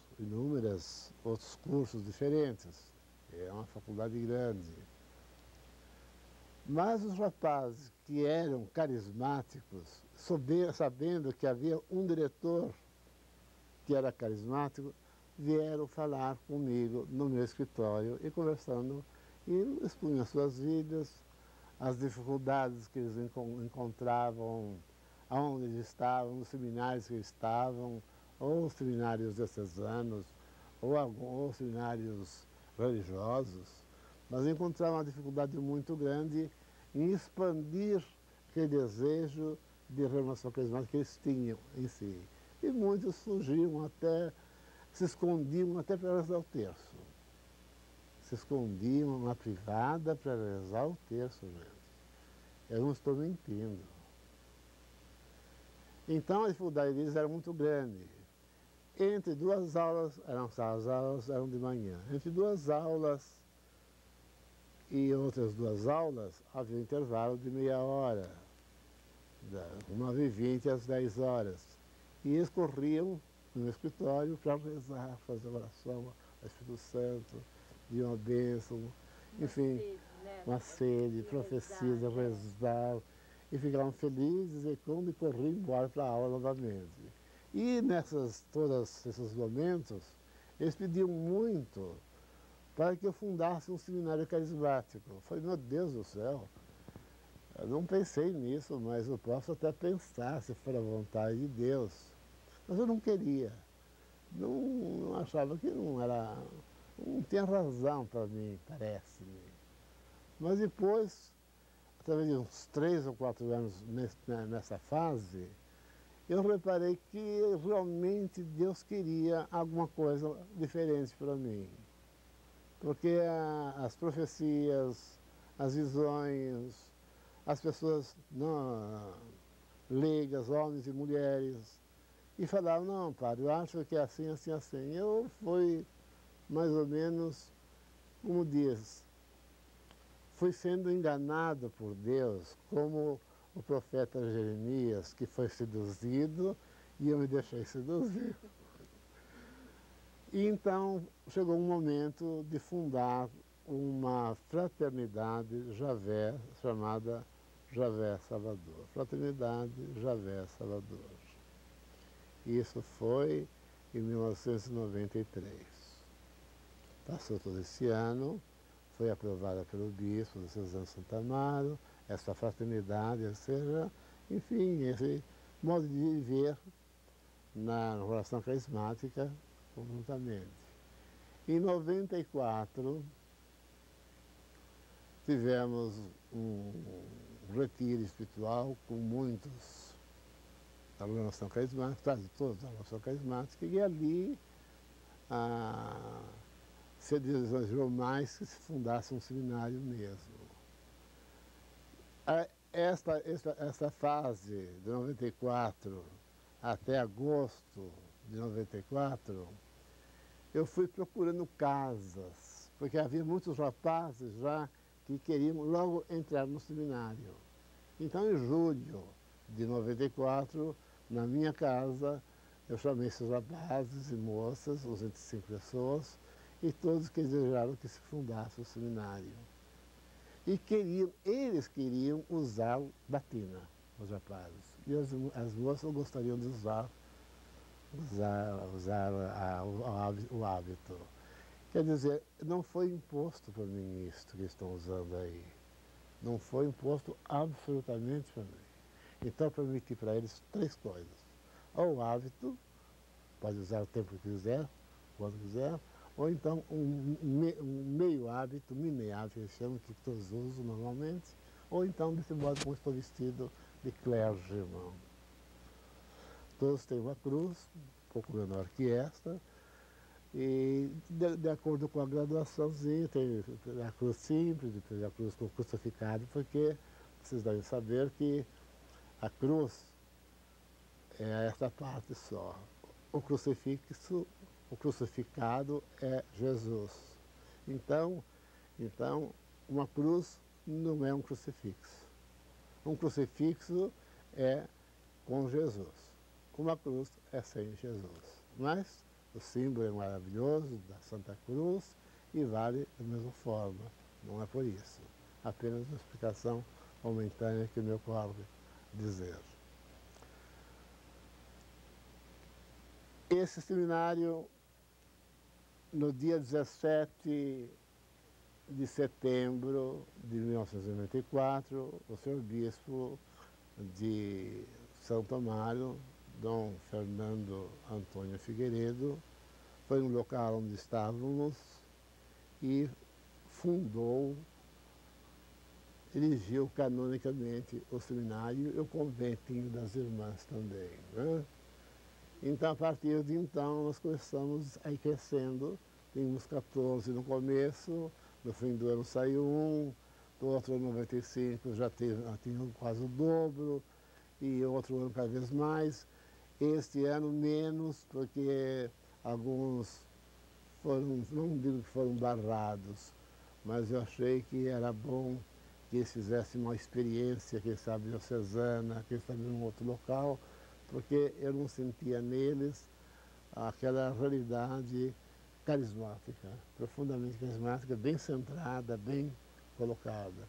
cursos diferentes. é uma faculdade grande. Mas os rapazes que eram carismáticos, sabendo que havia um diretor que era carismático, vieram falar comigo no meu escritório e conversando, e expunham suas vidas, as dificuldades que eles encontravam, aonde eles estavam, nos seminários que eles estavam, ou os seminários diocesanos, ou seminários religiosos, mas encontravam uma dificuldade muito grande em expandir aquele desejo de renovação carismática que eles tinham em si. E muitos fugiam até, se escondiam até para rezar o terço. Se escondiam na privada para rezar o terço, gente. Eu não estou mentindo. Então a dificuldade deles era muito grande. Entre duas aulas, as aulas eram de manhã, entre duas aulas e outras duas aulas havia um intervalo de meia hora, das 9h20 às 10 horas. E eles corriam no meu escritório para rezar, fazer oração ao Espírito Santo, de uma bênção, enfim, uma sede, profecias, rezar, e ficavam felizes e quando corriam embora para a aula novamente. E todos esses momentos, eles pediam muito para que eu fundasse um seminário carismático. Eu falei, meu Deus do céu, eu não pensei nisso, mas eu posso até pensar, se for a vontade de Deus. Mas eu não queria. Não achava que não tinha razão para mim, parece-me. Mas depois, através de uns 3 ou 4 anos nessa fase, eu reparei que realmente Deus queria alguma coisa diferente para mim. Porque as profecias, as visões, as pessoas leigas, homens e mulheres, e falavam, não, padre, eu acho que é assim, assim, assim. Eu fui mais ou menos, como diz, fui sendo enganado por Deus, como o profeta Jeremias, que foi seduzido, e eu me deixei seduzir. E então chegou um momento de fundar uma fraternidade Javé, chamada Javé Salvador. Fraternidade Javé Salvador. Isso foi em 1993. Passou todo esse ano, foi aprovada pelo bispo de Suzano Santa Amaro, essa fraternidade, ou seja, enfim, esse modo de viver na oração carismática conjuntamente. Em 94, tivemos um retiro espiritual com muitos da oração carismática, quase todos da oração carismática, e ali se desejou mais que se fundasse um seminário mesmo. Essa fase de 94 até agosto de 94, eu fui procurando casas, porque havia muitos rapazes já que queriam logo entrar no seminário. Então, em julho de 94, na minha casa, eu chamei esses rapazes e moças, uns 25 pessoas, e todos que desejaram que se fundasse o seminário. E eles queriam usar batina, os rapazes. E as moças gostariam de usar o hábito. Quer dizer, não foi imposto para mim isto que estão usando aí. Não foi imposto absolutamente para mim. Então, eu prometi para eles 3 coisas. Ou o hábito, pode usar o tempo que quiser, quando quiser, ou então um meio hábito, mini hábito, eles chamam, que todos usam normalmente, ou então desse modo como estou vestido de clergyman. Todos têm uma cruz, um pouco menor que esta, e de acordo com a graduaçãozinha, tem a cruz simples, depois a cruz com crucificado, porque vocês devem saber que a cruz é essa parte só. O crucificado é Jesus. Então, uma cruz não é um crucifixo. Um crucifixo é com Jesus. Uma cruz é sem Jesus. Mas o símbolo é maravilhoso da Santa Cruz e vale da mesma forma. Não é por isso. Apenas uma explicação momentânea que me ocorre dizer. Esse seminário, no dia 17 de setembro de 1994, o senhor bispo de Santo Amaro, Dom Fernando Antônio Figueiredo, foi no local onde estávamos e fundou, dirigiu canonicamente o seminário e o conventinho das irmãs também, né? Então, a partir de então, nós começamos a ir crescendo. Tínhamos 14 no começo, no fim do ano saiu um, no outro ano, 95, já tinha quase o dobro, e outro ano cada vez mais. Este ano menos, porque alguns foram, não digo que foram barrados, mas eu achei que era bom que eles fizessem uma experiência, quem sabe diocesana, quem sabe em um outro local, porque eu não sentia neles aquela realidade carismática, profundamente carismática, bem centrada, bem colocada.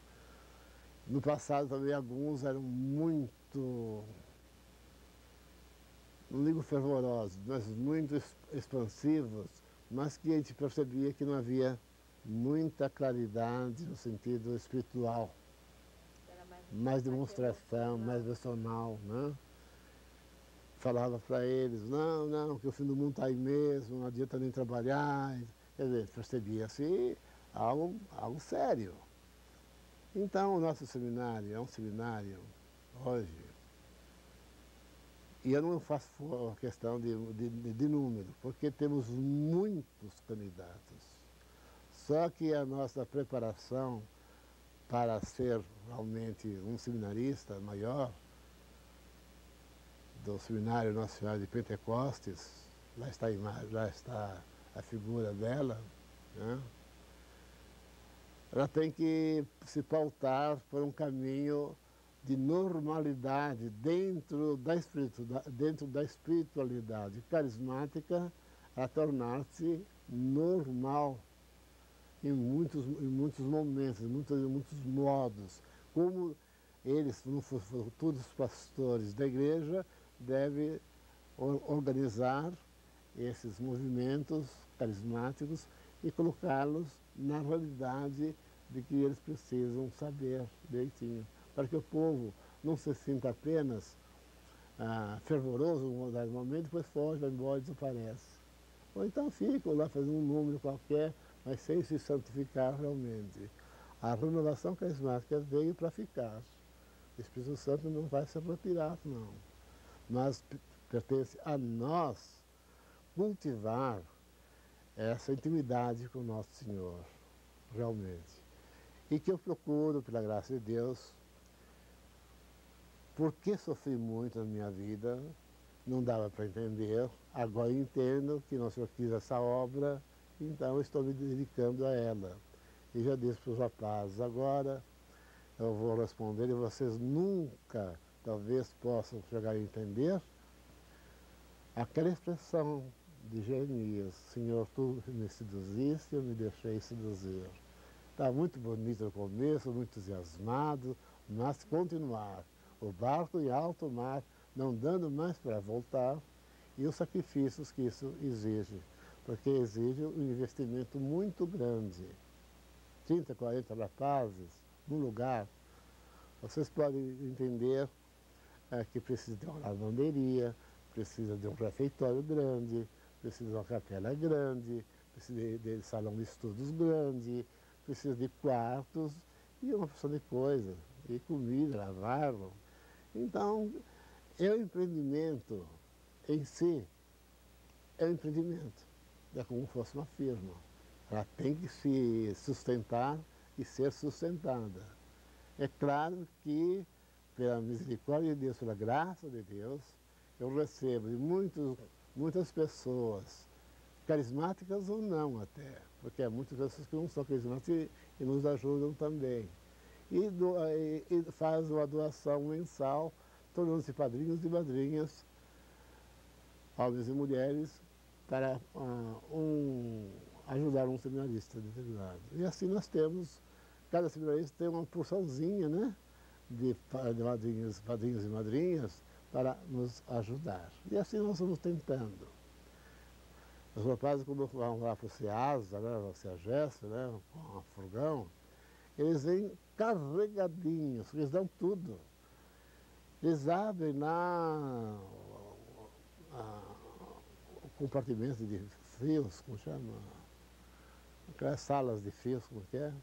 No passado também alguns eram muito, não digo fervorosos, mas muito expansivos, mas que a gente percebia que não havia muita claridade no sentido espiritual, mais demonstração, mais emocional, né? Falava para eles, não, que o fim do mundo está aí mesmo, não adianta nem trabalhar. Quer dizer, percebia-se algo sério. Então, o nosso seminário é um seminário, hoje, e eu não faço questão de número, porque temos muitos candidatos. Só que a nossa preparação para ser realmente um seminarista maior, do Seminário Nacional de Pentecostes, lá está a figura dela, né? Ela tem que se pautar por um caminho de normalidade dentro da espiritualidade carismática, a tornar-se normal em muitos momentos, em muitos modos. Como eles, não foram todos os pastores da igreja, deve organizar esses movimentos carismáticos e colocá-los na realidade de que eles precisam saber direitinho, para que o povo não se sinta apenas fervoroso num dado momento, depois foge, vai embora e desaparece. Ou então ficam lá fazendo um número qualquer, mas sem se santificar realmente. A renovação carismática veio para ficar. O Espírito Santo não vai se retirar, não. Mas pertence a nós cultivar essa intimidade com o nosso Senhor, realmente. E que eu procuro, pela graça de Deus, porque sofri muito na minha vida, não dava para entender, agora eu entendo que nosso Senhor quis essa obra, então eu estou me dedicando a ela. E já disse para os rapazes, agora eu vou responder e vocês nunca, talvez, possam chegar a entender aquela expressão de Jeremias, Senhor, tu me seduziste, eu me deixei seduzir. Está muito bonito no começo, muito entusiasmado, mas continuar. O barco em alto mar, não dando mais para voltar, e os sacrifícios que isso exige, porque exige um investimento muito grande. 30, 40 rapazes, num lugar, vocês podem entender que precisa de uma lavanderia, precisa de um refeitório grande, precisa de uma capela grande, precisa de salão de estudos grande, precisa de quartos e uma porção de coisas, e comida, lavar. Então, o empreendimento em si é um empreendimento, é como se fosse uma firma. Ela tem que se sustentar e ser sustentada. É claro que, pela misericórdia de Deus, pela graça de Deus, eu recebo de muitas pessoas, carismáticas ou não até, porque há muitas pessoas que não são carismáticas e nos ajudam também. E faz uma doação mensal, tornando-se padrinhos e madrinhas, homens e mulheres, para ajudar um seminarista determinado. E assim nós temos, cada seminarista tem uma porçãozinha, né, de padrinhos e madrinhas para nos ajudar. E assim nós vamos tentando. Os rapazes, quando vão lá para o CEASA, né, o CEAGESP, né, com a furgão, eles vêm carregadinhos, eles dão tudo. Eles abrem lá o compartimento de fios, como chama? Aquelas salas de fios, como que é?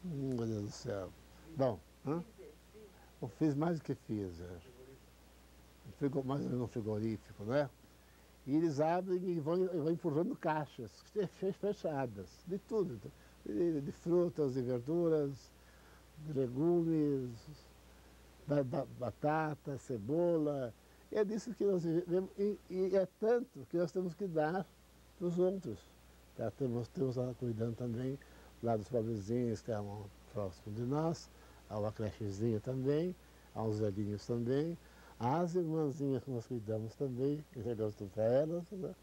Meu Deus do céu. Bom, eu fiz mais do que fiz. Mais ou menos um frigorífico, né? E eles abrem e vão empurrando caixas fechadas, de tudo. De frutas, de verduras, de legumes, batata, cebola. E é disso que nós vivemos. E é tanto que nós temos que dar para os outros. Tá? Temos lá cuidando também lá dos pobrezinhos que estão próximos de nós, há uma crechezinha também, há uns velhinhos também, há as irmãzinhas que nós cuidamos também, entregamos tudo para elas, né?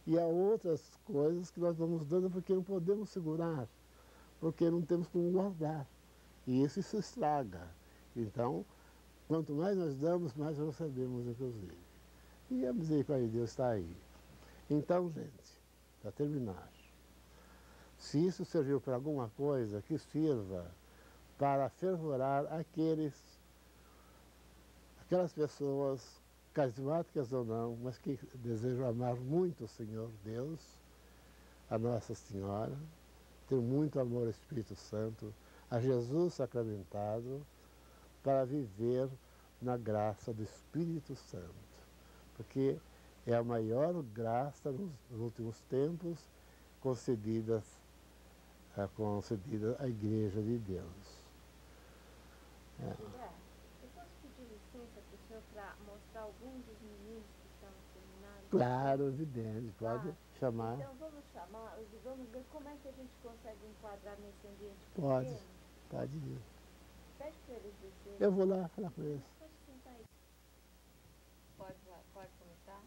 E há outras coisas que nós vamos dando porque não podemos segurar, porque não temos como guardar. E isso se estraga. Então, quanto mais nós damos, mais recebemos, inclusive. E a misericórdia de Deus está aí. Então, gente, para terminar, se isso serviu para alguma coisa, que sirva para fervorar aquelas pessoas, carismáticas ou não, mas que desejam amar muito o Senhor Deus, a Nossa Senhora, ter muito amor ao Espírito Santo, a Jesus sacramentado, para viver na graça do Espírito Santo. Porque é a maior graça nos últimos tempos concedida à Igreja de Deus. Eu posso pedir licença para o senhor para mostrar alguns dos meninos que estão no seminário? Claro, evidente, pode chamar. Então vamos chamar, vamos ver como é que a gente consegue enquadrar nesse ambiente Pode, pequeno. pode ir. Pede para eles descerem. Eu vou lá falar com eles. Pode sentar aí. Pode começar?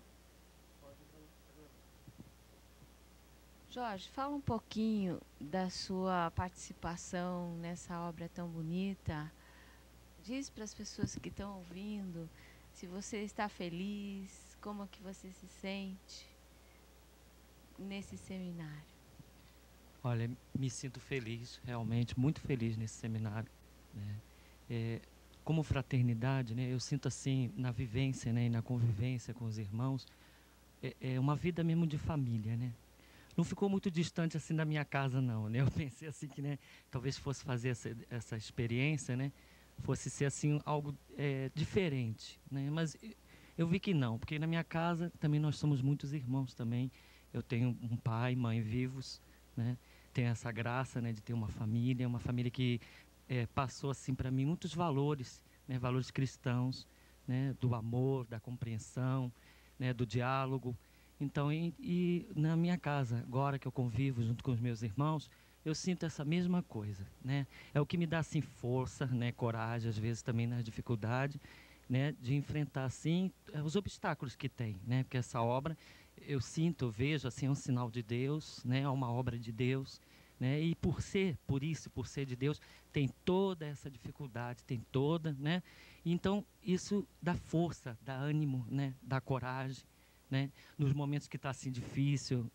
Jorge, fala um pouquinho da sua participação nessa obra tão bonita. Diz para as pessoas que estão ouvindo se você está feliz, como é que você se sente nesse seminário. Olha, me sinto feliz, realmente, muito feliz nesse seminário, né? Como fraternidade, né, eu sinto assim, na vivência, né, e na convivência com os irmãos, é uma vida mesmo de família, né? Não ficou muito distante assim da minha casa, não, né? Eu pensei assim que, né, talvez fosse fazer essa experiência, né, fosse ser assim algo diferente, né? Mas eu vi que não, porque na minha casa também nós somos muitos irmãos também. Eu tenho um pai, mãe vivos, né? Tenho essa graça, né, de ter uma família que passou assim para mim muitos valores, né, valores cristãos, né, do amor, da compreensão, né, do diálogo. Então, e na minha casa, agora que eu convivo junto com os meus irmãos, eu sinto essa mesma coisa, né? É o que me dá assim força, né, coragem, às vezes também na dificuldade, né, de enfrentar assim os obstáculos que tem, né? Porque essa obra eu sinto, eu vejo assim, é um sinal de Deus, né? É uma obra de Deus, né? E por ser de Deus, tem toda essa dificuldade, tem toda, né? Então isso dá força, dá ânimo, né? Dá coragem, né? Nos momentos que está assim difícil,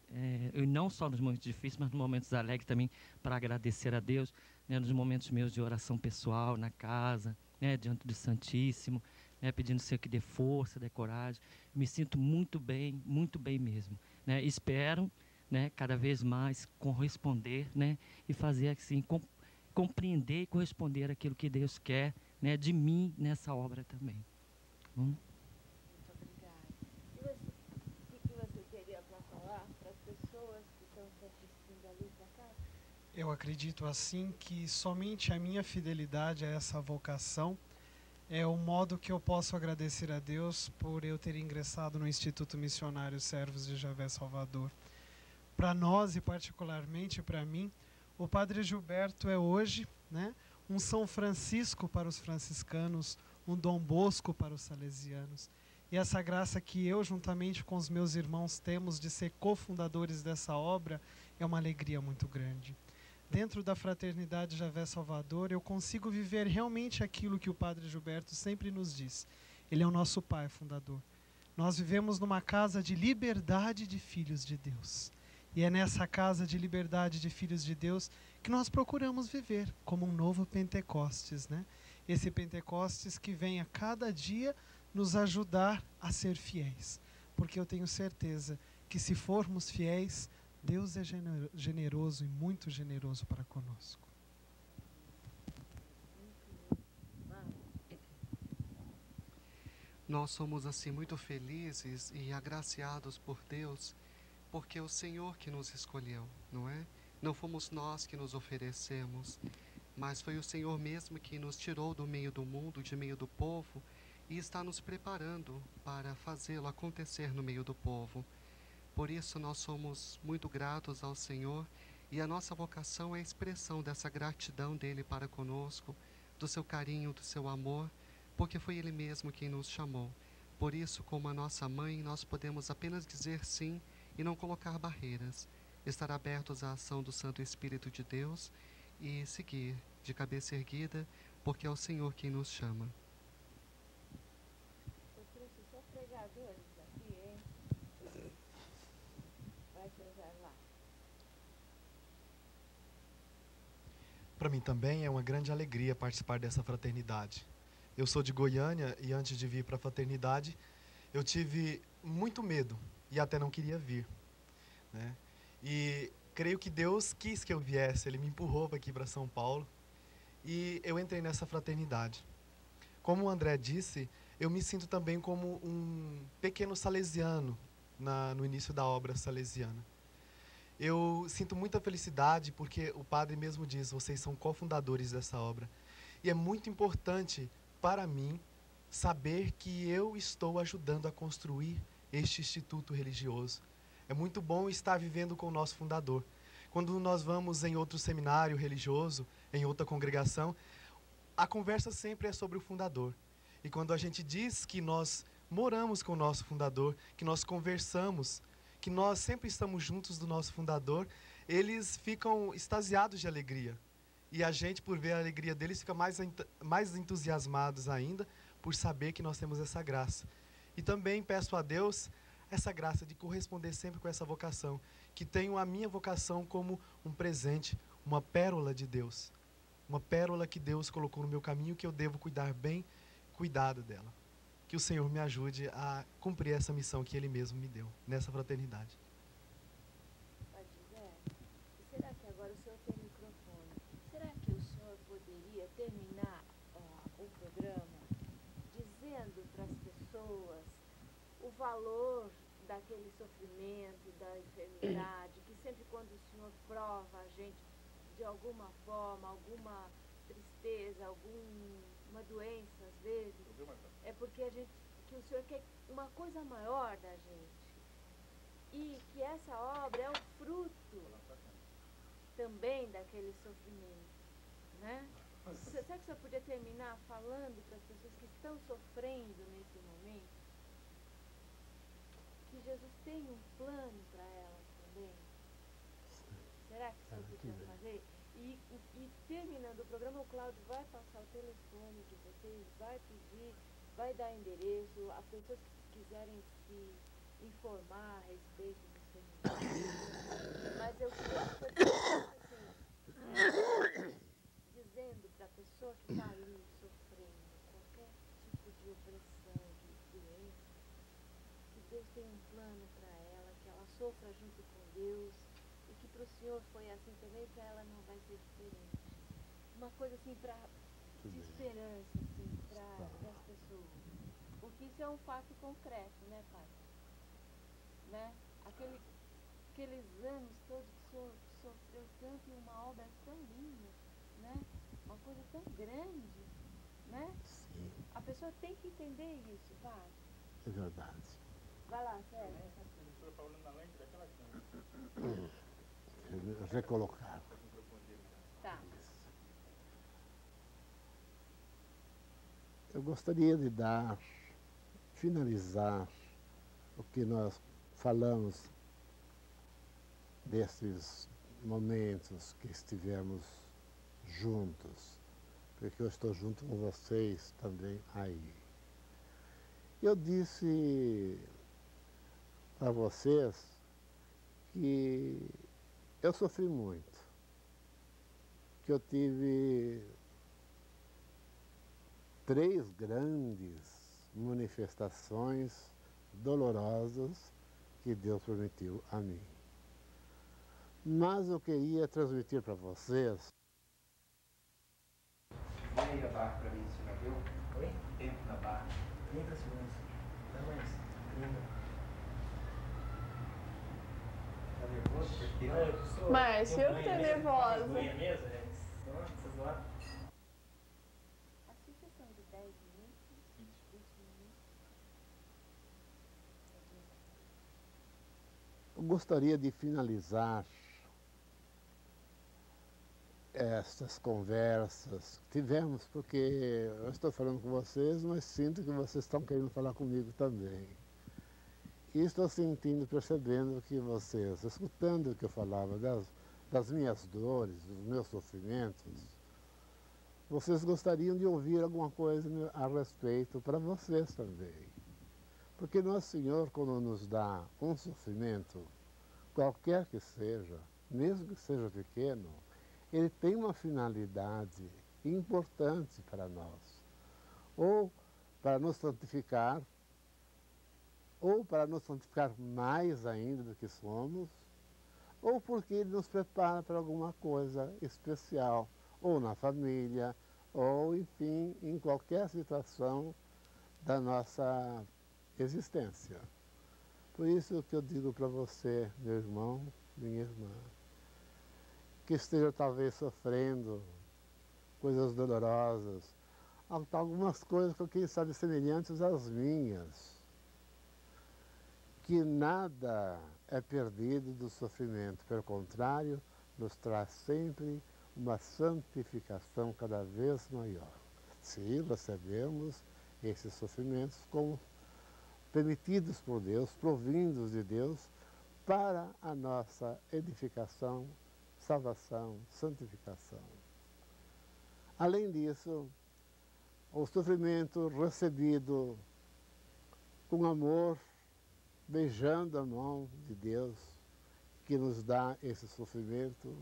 e não só nos momentos difíceis, mas nos momentos alegres também, para agradecer a Deus, né? Nos momentos meus de oração pessoal, na casa, né? Diante do Santíssimo, né? Pedindo ao Senhor que dê força, dê coragem. Me sinto muito bem mesmo, né? Espero, né, cada vez mais corresponder, né? E fazer assim, compreender e corresponder àquilo que Deus quer, né? De mim nessa obra também. Muito obrigada. E o que você teria para falar para as pessoas que estão se assistindo ali para cá? Eu acredito assim que somente a minha fidelidade a essa vocação é o modo que eu posso agradecer a Deus por eu ter ingressado no Instituto Missionário Servos de Javé Salvador. Para nós e particularmente para mim, o Padre Gilberto é hoje, né, um São Francisco para os franciscanos, um Dom Bosco para os salesianos. E essa graça que eu, juntamente com os meus irmãos, temos de ser cofundadores dessa obra é uma alegria muito grande. Dentro da Fraternidade Javé Salvador, eu consigo viver realmente aquilo que o Padre Gilberto sempre nos diz. Ele é o nosso pai fundador. Nós vivemos numa casa de liberdade de filhos de Deus. E é nessa casa de liberdade de filhos de Deus que nós procuramos viver como um novo Pentecostes, né? Esse Pentecostes que vem a cada dia nos ajudar a ser fiéis. Porque eu tenho certeza que se formos fiéis, Deus é generoso e muito generoso para conosco. Nós somos assim muito felizes e agraciados por Deus, porque é o Senhor que nos escolheu, não é? Não fomos nós que nos oferecemos, mas foi o Senhor mesmo que nos tirou do meio do mundo, de meio do povo, e está nos preparando para fazê-lo acontecer no meio do povo. Por isso nós somos muito gratos ao Senhor, e a nossa vocação é a expressão dessa gratidão dele para conosco, do seu carinho, do seu amor, porque foi ele mesmo quem nos chamou. Por isso, como a nossa mãe, nós podemos apenas dizer sim e não colocar barreiras, estar abertos à ação do Santo Espírito de Deus e seguir de cabeça erguida, porque é o Senhor quem nos chama. Eu trouxe só pregadores aqui, hein? Vai pregar lá. Para mim também é uma grande alegria participar dessa fraternidade. Eu sou de Goiânia e antes de vir para a fraternidade, eu tive muito medo e até não queria vir, né? E creio que Deus quis que eu viesse, Ele me empurrou aqui para São Paulo e eu entrei nessa fraternidade. Como o André disse, eu me sinto também como um pequeno salesiano no início da obra salesiana. Eu sinto muita felicidade porque o padre mesmo diz, vocês são cofundadores dessa obra. E é muito importante para mim saber que eu estou ajudando a construir este instituto religioso. É muito bom estar vivendo com o nosso fundador. Quando nós vamos em outro seminário religioso, em outra congregação, a conversa sempre é sobre o fundador. E quando a gente diz que nós moramos com o nosso fundador, que nós conversamos, que nós sempre estamos juntos do nosso fundador, eles ficam extasiados de alegria. E a gente, por ver a alegria deles, fica mais entusiasmados ainda por saber que nós temos essa graça. E também peço a Deus essa graça de corresponder sempre com essa vocação, que tenho a minha vocação como um presente, uma pérola de Deus. Uma pérola que Deus colocou no meu caminho, que eu devo cuidar bem, cuidado dela. Que o Senhor me ajude a cumprir essa missão que Ele mesmo me deu, nessa fraternidade. Será que agora o senhor tem microfone? Será que o senhor poderia terminar o programa dizendo para as pessoas o valor daquele sofrimento, da enfermidade, que sempre quando o senhor prova a gente de alguma forma, alguma tristeza, alguma doença às vezes, é porque que o senhor quer uma coisa maior da gente. E que essa obra é o fruto também daquele sofrimento, né? Será que o senhor podia terminar falando para as pessoas que estão sofrendo nesse momento que Jesus tem um plano para elas também? Será que o senhor podia fazer? E terminando o programa, o Cláudio vai passar o telefone de vocês, vai pedir, vai dar endereço, as pessoas que quiserem se informar a respeito do seminário. Mas eu queria que o senhor assim, dizendo para a pessoa que está ali sofrendo qualquer tipo de opressão, de doença, que Deus tem um plano para ela, que ela sofra junto com Deus, e que para o senhor foi assim também, para ela não vai ser diferente. Uma coisa assim de esperança assim, para as pessoas. Porque isso é um fato concreto, né, pai? Né? Aqueles anos todos que o senhor sofreu tanto e uma obra tão linda, né? Uma coisa tão grande, né? Sim. A pessoa tem que entender isso, pai. É verdade. Vai lá, Sérgio. Recolocar. Tá. Eu gostaria de dar finalizar o que nós falamos desses momentos que estivemos juntos, porque eu estou junto com vocês também aí. Eu disse para vocês que eu sofri muito, que eu tive 3 grandes manifestações dolorosas que Deus permitiu a mim. Mas eu queria transmitir para vocês. Vem aí a barra para mim, você já viu? Oi? Tempo na barra. 30 segundos. Não mais. 30. Tá nervoso? Porque Mas eu tô nervosa. Ganha mesmo? Essas lá. As fichas são de 10 minutos, 20 minutos. Eu gostaria de finalizar essas conversas que tivemos, porque eu estou falando com vocês, mas sinto que vocês estão querendo falar comigo também. E estou sentindo, percebendo que vocês, escutando o que eu falava das minhas dores, dos meus sofrimentos, vocês gostariam de ouvir alguma coisa a respeito para vocês também. Porque Nosso Senhor, quando nos dá um sofrimento, qualquer que seja, mesmo que seja pequeno, ele tem uma finalidade importante para nós. Ou para nos santificar, ou para nos santificar mais ainda do que somos, ou porque ele nos prepara para alguma coisa especial, ou na família, ou, enfim, em qualquer situação da nossa existência. Por isso que eu digo para você, meu irmão, minha irmã, que esteja talvez sofrendo coisas dolorosas, algumas coisas que quem sabe semelhantes às minhas, que nada é perdido do sofrimento, pelo contrário, nos traz sempre uma santificação cada vez maior. Se recebemos esses sofrimentos como permitidos por Deus, provindos de Deus, para a nossa edificação, salvação, santificação. Além disso, o sofrimento recebido com amor, beijando a mão de Deus, que nos dá esse sofrimento,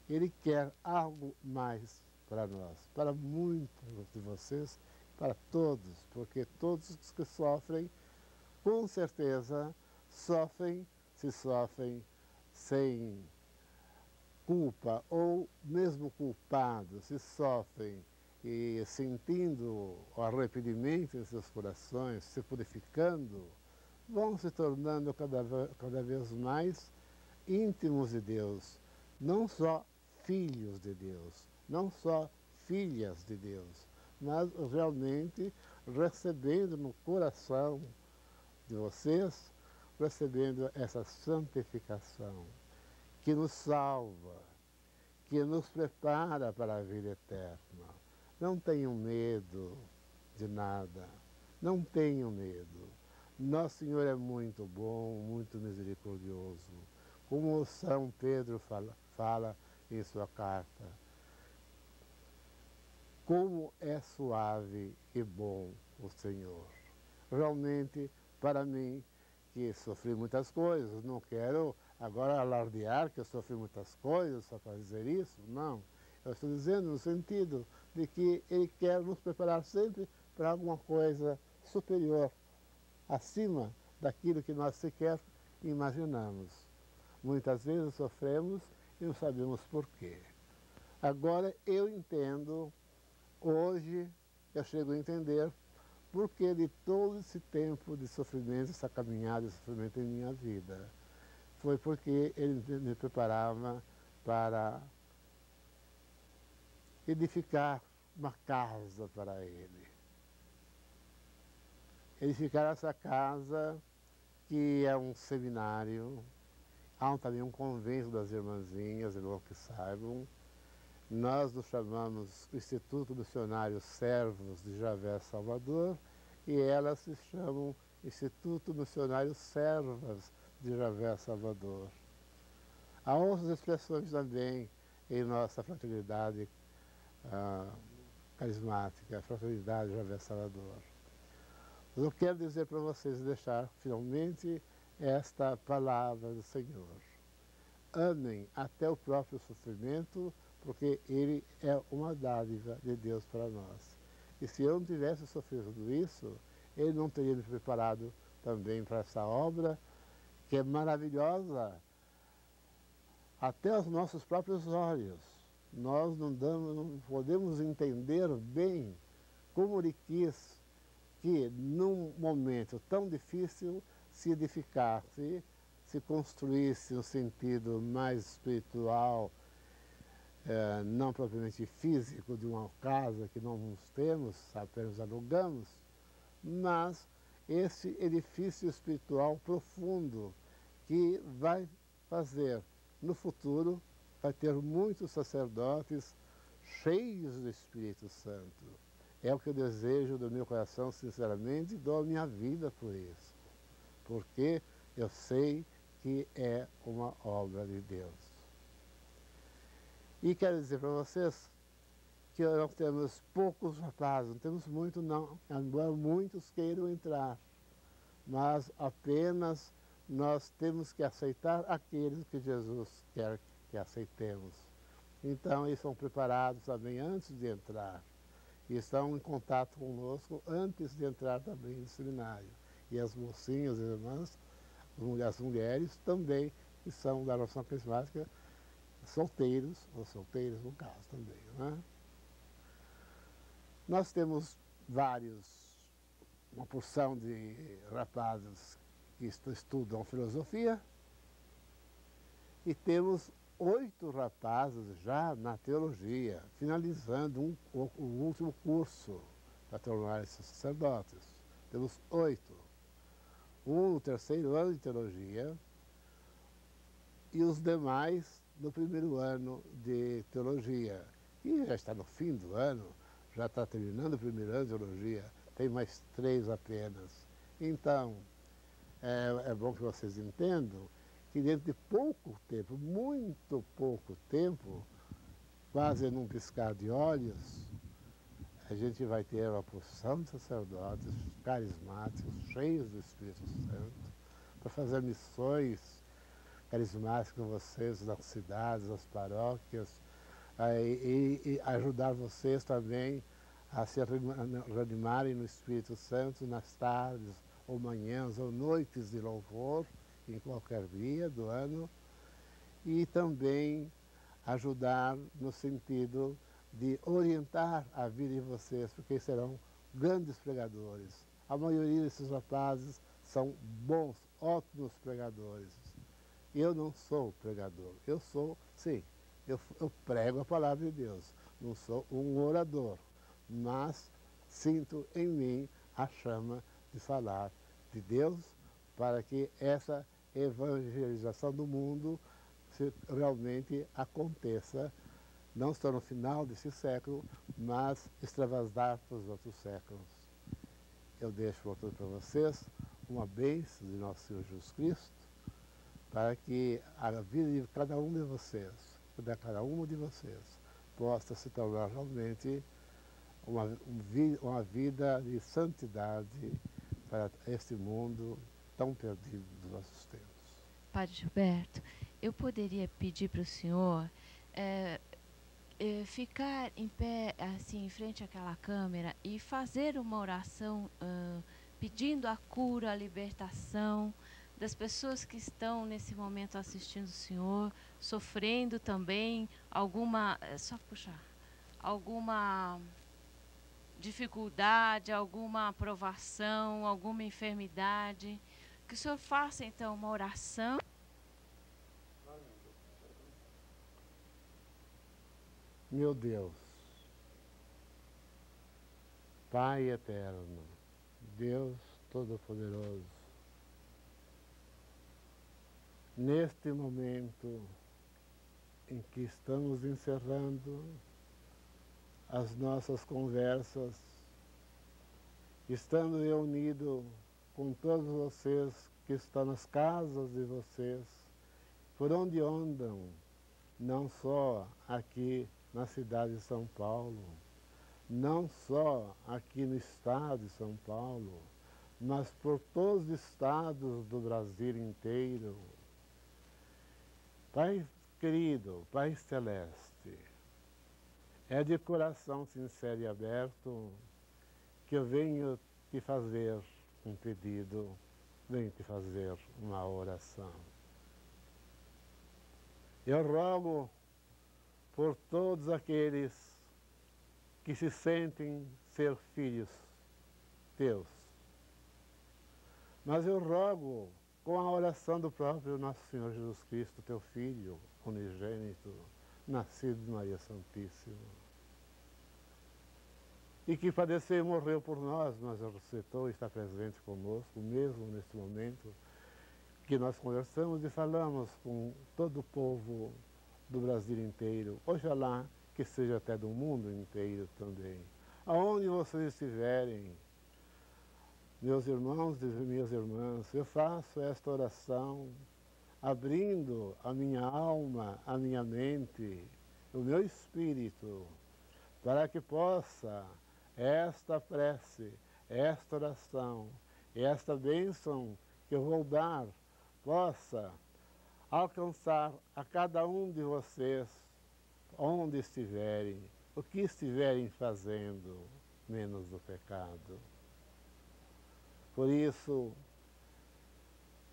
Ele quer algo mais para nós, para muitos de vocês, para todos, porque todos os que sofrem, com certeza, sofrem, se sofrem sem culpa, ou mesmo culpados, se sofrem e sentindo o arrependimento em seus corações, se purificando, vão se tornando cada vez mais íntimos de Deus, não só filhos de Deus, não só filhas de Deus, mas realmente recebendo no coração de vocês, recebendo essa santificação que nos salva, que nos prepara para a vida eterna. Não tenham medo de nada, não tenham medo. Nosso Senhor é muito bom, muito misericordioso. Como São Pedro fala em sua carta, como é suave e bom o Senhor. Realmente, para mim, que sofri muitas coisas, não quero agora alardear que eu sofri muitas coisas só para dizer isso, não. Eu estou dizendo no sentido de que Ele quer nos preparar sempre para alguma coisa superior, acima daquilo que nós sequer imaginamos. Muitas vezes sofremos e não sabemos por quê. Agora eu entendo, hoje eu chego a entender por que de todo esse tempo de sofrimento, essa caminhada de sofrimento em minha vida. Foi porque Ele me preparava para edificar uma casa para Ele. Edificar essa casa que é um seminário, há também um convento das irmãzinhas, irmãos que saibam. Nós nos chamamos Instituto Missionário Servos de Javé Salvador e elas se chamam Instituto Missionário Servas de Javé Salvador. Há outras expressões também em nossa fraternidade carismática, Fraternidade Javé Salvador. Mas eu quero dizer para vocês, deixar finalmente esta palavra do Senhor. Amem até o próprio sofrimento, porque ele é uma dádiva de Deus para nós. E se eu não tivesse sofrido tudo isso, ele não teria me preparado também para essa obra, que é maravilhosa até aos nossos próprios olhos. Nós não podemos entender bem como ele quis que, num momento tão difícil, se edificasse, se construísse um sentido mais espiritual, não propriamente físico, de uma casa que não temos, apenas alugamos, mas esse edifício espiritual profundo que vai fazer, no futuro, vai ter muitos sacerdotes cheios do Espírito Santo. É o que eu desejo do meu coração, sinceramente, e dou a minha vida por isso, porque eu sei que é uma obra de Deus. E quero dizer para vocês que nós temos poucos rapazes, não temos muito não, embora muitos queiram entrar, mas apenas nós temos que aceitar aqueles que Jesus quer que aceitemos. Então, eles são preparados também antes de entrar, e estão em contato conosco antes de entrar também no seminário. E as mocinhas, as irmãs, as mulheres também, que são da nossa carismática, solteiros, ou solteiras no caso também, né? Nós temos uma porção de rapazes que estudam filosofia e temos 8 rapazes já na teologia, finalizando o último curso para tornar-se sacerdotes. Temos 8. Um no 3º ano de teologia e os demais no 1º ano de teologia. E já está no fim do ano, já está terminando o 1º ano de teologia, tem mais 3 apenas. Então, é bom que vocês entendam que dentro de pouco tempo, muito pouco tempo, quase num piscar de olhos, a gente vai ter uma porção de sacerdotes carismáticos, cheios do Espírito Santo, para fazer missões carismáticas com vocês nas cidades, nas paróquias, e ajudar vocês também a se reanimarem no Espírito Santo nas tardes, ou manhãs, ou noites de louvor, em qualquer dia do ano, e também ajudar no sentido de orientar a vida de vocês, porque serão grandes pregadores. A maioria desses rapazes são bons, ótimos pregadores. Eu não sou pregador, eu sou, sim, eu prego a palavra de Deus, não sou um orador, mas sinto em mim a chama de falar de Deus para que essa evangelização do mundo realmente aconteça, não só no final desse século, mas extravasar para os outros séculos. Eu deixo para vocês uma bênção de nosso Senhor Jesus Cristo, para que a vida de cada um de vocês, de cada uma de vocês, possa se tornar realmente uma vida de santidade para este mundo tão perdido dos nossos tempos. Padre Gilberto, eu poderia pedir para o senhor ficar em pé, assim, em frente àquela câmera e fazer uma oração pedindo a cura, a libertação das pessoas que estão nesse momento assistindo o senhor, sofrendo também alguma dificuldade, alguma provação, alguma enfermidade. Que o senhor faça, então, uma oração. Meu Deus, Pai eterno, Deus Todo-Poderoso, neste momento em que estamos encerrando as nossas conversas estando eu unido com todos vocês que estão nas casas de vocês, por onde andam, não só aqui na cidade de São Paulo, não só aqui no estado de São Paulo, mas por todos os estados do Brasil inteiro. Pai querido, Pai Celeste, é de coração sincero e aberto que eu venho te fazer um pedido, venho te fazer uma oração. Eu rogo por todos aqueles que se sentem ser filhos teus, mas eu rogo com a oração do próprio nosso Senhor Jesus Cristo, teu Filho unigênito, nascido de Maria Santíssima, e que padeceu e morreu por nós, mas ressuscitou e está presente conosco, mesmo neste momento que nós conversamos e falamos com todo o povo do Brasil inteiro, oxalá que seja até do mundo inteiro também. Aonde vocês estiverem, meus irmãos e minhas irmãs, eu faço esta oração abrindo a minha alma, a minha mente, o meu espírito, para que possa esta prece, esta oração, esta bênção que eu vou dar, possa alcançar a cada um de vocês, onde estiverem, o que estiverem fazendo, menos do pecado. Por isso,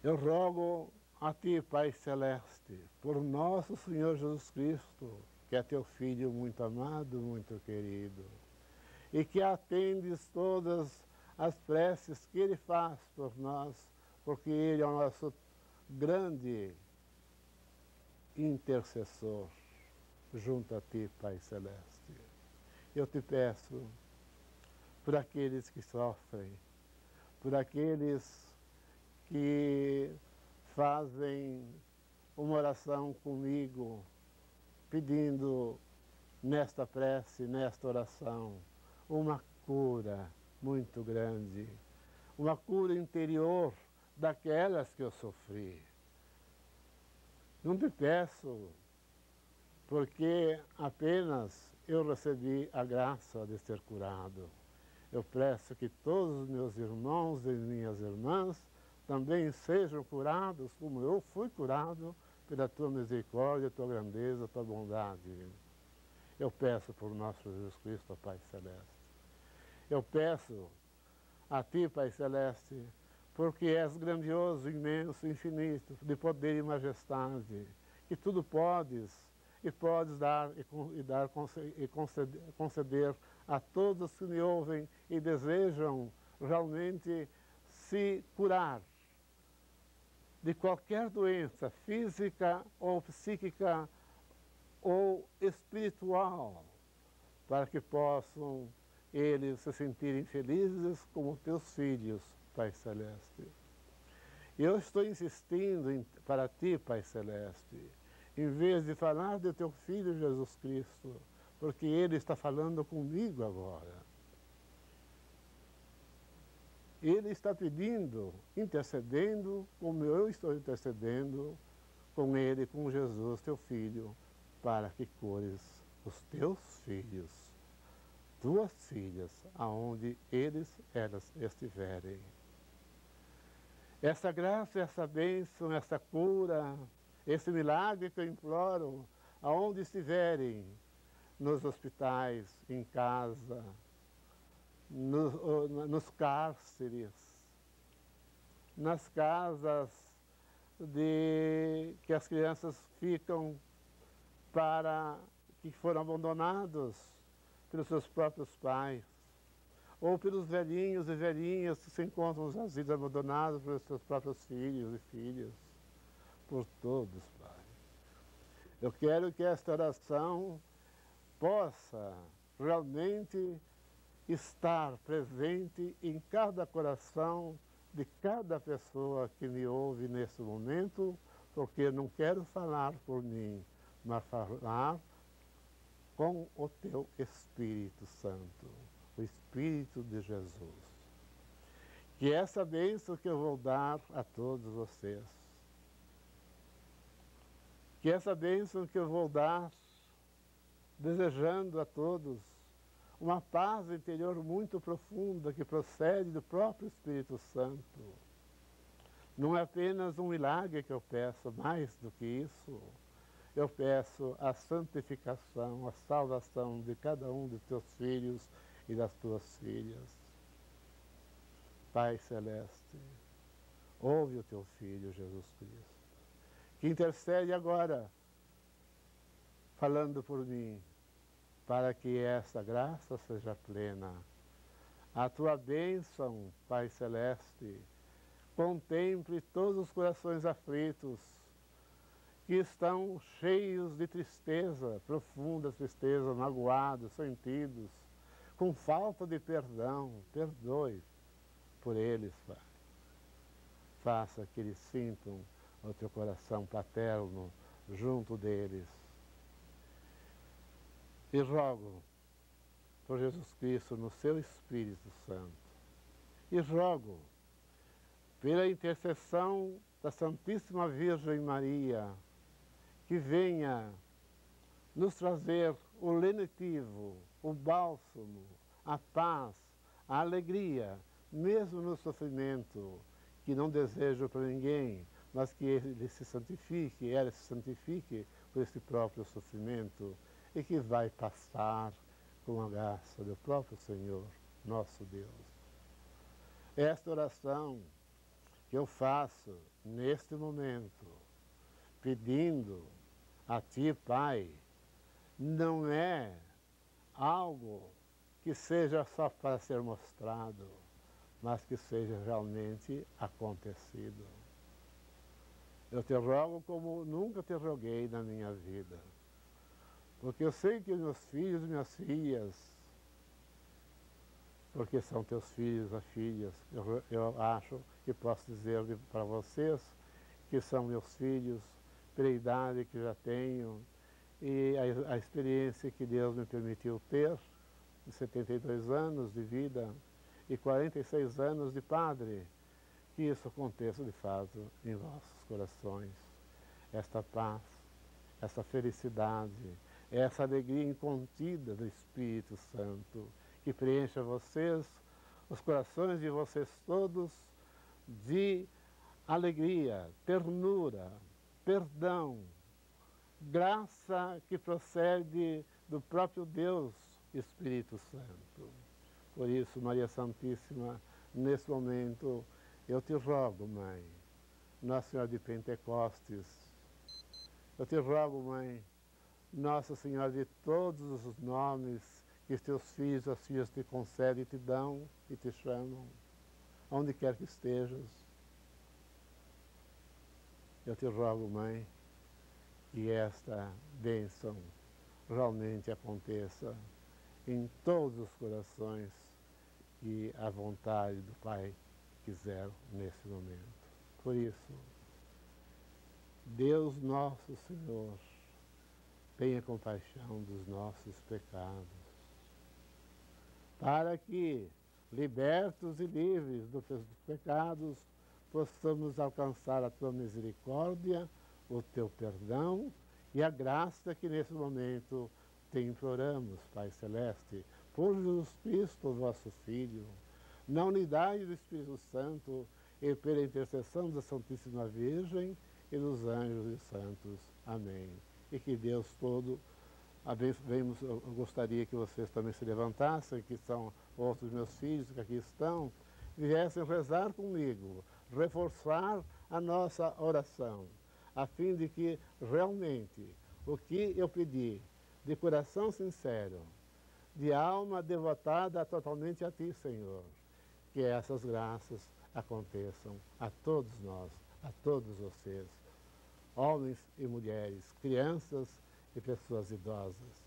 eu rogo a Ti, Pai Celeste, por nosso Senhor Jesus Cristo, que é Teu Filho muito amado, muito querido, e que atendes todas as preces que Ele faz por nós, porque Ele é o nosso grande intercessor junto a Ti, Pai Celeste. Eu te peço por aqueles que sofrem, por aqueles que fazem uma oração comigo, pedindo nesta prece, nesta oração, uma cura muito grande, uma cura interior daquelas que eu sofri. Não te peço porque apenas eu recebi a graça de ser curado. Eu peço que todos os meus irmãos e minhas irmãs também sejam curados como eu fui curado pela Tua misericórdia, Tua grandeza, Tua bondade. Eu peço por nosso Jesus Cristo, Pai Celeste. Eu peço a Ti, Pai Celeste, porque és grandioso, imenso, infinito, de poder e majestade, que tudo podes, e podes dar e conceder a todos que me ouvem e desejam realmente se curar de qualquer doença física ou psíquica ou espiritual, para que possam eles se sentirem felizes como teus filhos, Pai Celeste. Eu estou insistindo para Ti, Pai Celeste, em vez de falar do Teu Filho Jesus Cristo, porque Ele está falando comigo agora. Ele está pedindo, intercedendo, como eu estou intercedendo com Ele, com Jesus, Teu Filho, para que cures os Teus filhos, Tuas filhas, aonde elas estiverem. Essa graça, essa bênção, essa cura, esse milagre que eu imploro, aonde estiverem, nos hospitais, em casa, nos cárceres, nas casas que as crianças ficam que foram abandonados pelos seus próprios pais, ou pelos velhinhos e velhinhas que se encontram nos asilos abandonados pelos seus próprios filhos e filhas, por todos, Pai. Eu quero que esta oração possa realmente estar presente em cada coração de cada pessoa que me ouve nesse momento, porque eu não quero falar por mim, mas falar com o Teu Espírito Santo, o Espírito de Jesus. que essa bênção que eu vou dar a todos vocês, que essa bênção que eu vou dar, desejando a todos uma paz interior muito profunda que procede do próprio Espírito Santo. Não é apenas um milagre que eu peço, mais do que isso, eu peço a santificação, a salvação de cada um dos teus filhos e das tuas filhas. Pai Celeste, ouve o teu Filho Jesus Cristo, que intercede agora, falando por mim, para que essa graça seja plena. A tua bênção, Pai Celeste, contemple todos os corações aflitos, que estão cheios de tristeza, profunda tristeza, magoados, sentidos, com falta de perdão. Perdoe por eles, Pai. Faça que eles sintam o teu coração paterno junto deles. E rogo por Jesus Cristo no seu Espírito Santo. E rogo pela intercessão da Santíssima Virgem Maria, que venha nos trazer o lenitivo, o bálsamo, a paz, a alegria, mesmo no sofrimento, que não desejo para ninguém, mas que ele se santifique, ela se santifique por esse próprio sofrimento e que vai passar com a graça do próprio Senhor, nosso Deus. Esta oração que eu faço neste momento, pedindo a Ti, Pai, não é algo que seja só para ser mostrado, mas que seja realmente acontecido. Eu te rogo como nunca te roguei na minha vida, porque eu sei que meus filhos e minhas filhas, porque são teus filhos e filhas, eu acho que posso dizer para vocês que são meus filhos, pela idade que já tenho e a experiência que Deus me permitiu ter, de 72 anos de vida e 46 anos de padre, que isso aconteça de fato em vossos corações. Esta paz, essa felicidade, essa alegria incontida do Espírito Santo, que preencha vocês, os corações de vocês todos, de alegria, ternura, perdão, graça que procede do próprio Deus, Espírito Santo. Por isso, Maria Santíssima, nesse momento, eu te rogo, Mãe, Nossa Senhora de Pentecostes, eu te rogo, Mãe, Nossa Senhora de todos os nomes que teus filhos e as filhas te concedem, te dão e te chamam, onde quer que estejas. Eu te rogo, Mãe, que esta bênção realmente aconteça em todos os corações que a vontade do Pai quiser nesse momento. Por isso, Deus nosso Senhor, tenha compaixão dos nossos pecados, para que, libertos e livres dos pecados, possamos alcançar a tua misericórdia, o teu perdão e a graça que nesse momento te imploramos, Pai Celeste, por Jesus Cristo, vosso Filho, na unidade do Espírito Santo e pela intercessão da Santíssima Virgem e dos anjos e santos. Amém. E que Deus todo abençoe. Eu gostaria que vocês também se levantassem, que são outros meus filhos que aqui estão, viessem rezar comigo, reforçar a nossa oração, a fim de que realmente o que eu pedi, de coração sincero, de alma devotada totalmente a Ti, Senhor, que essas graças aconteçam a todos nós, a todos vocês, homens e mulheres, crianças e pessoas idosas.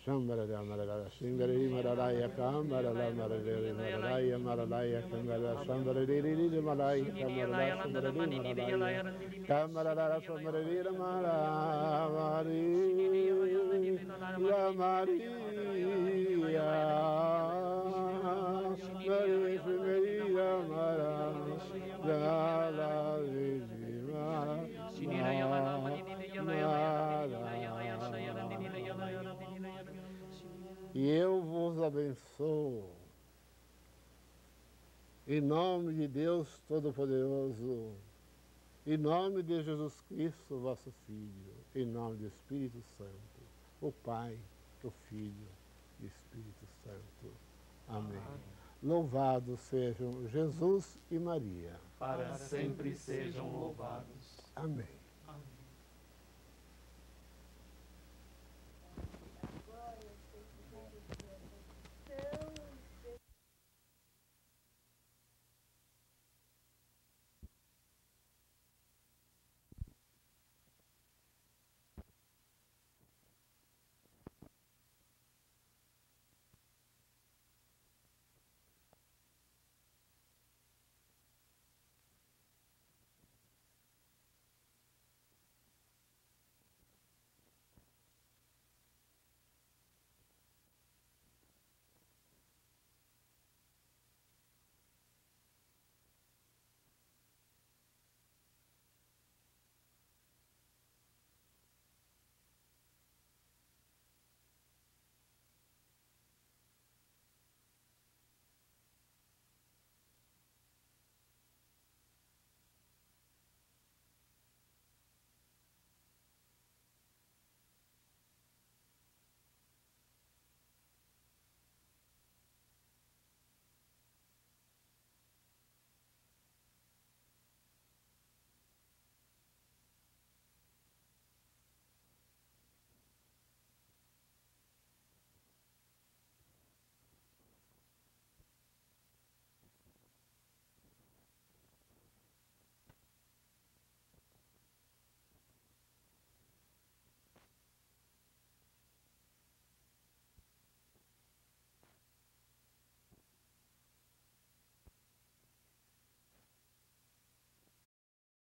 Shambharaya Mararaya Shingari Mararaya Kamarala Mararaya Mararaya Mararaya Kamara Shambhariri Mararaya Kamarala Shambhariri Mararaya Kamarala Shambhariri Mararaya Maria E eu vos abençoo, em nome de Deus Todo-Poderoso, em nome de Jesus Cristo, vosso Filho, em nome do Espírito Santo, o Pai, o Filho e o Espírito Santo. Amém. Louvado sejam Jesus e Maria. Para sempre sejam louvados. Amém.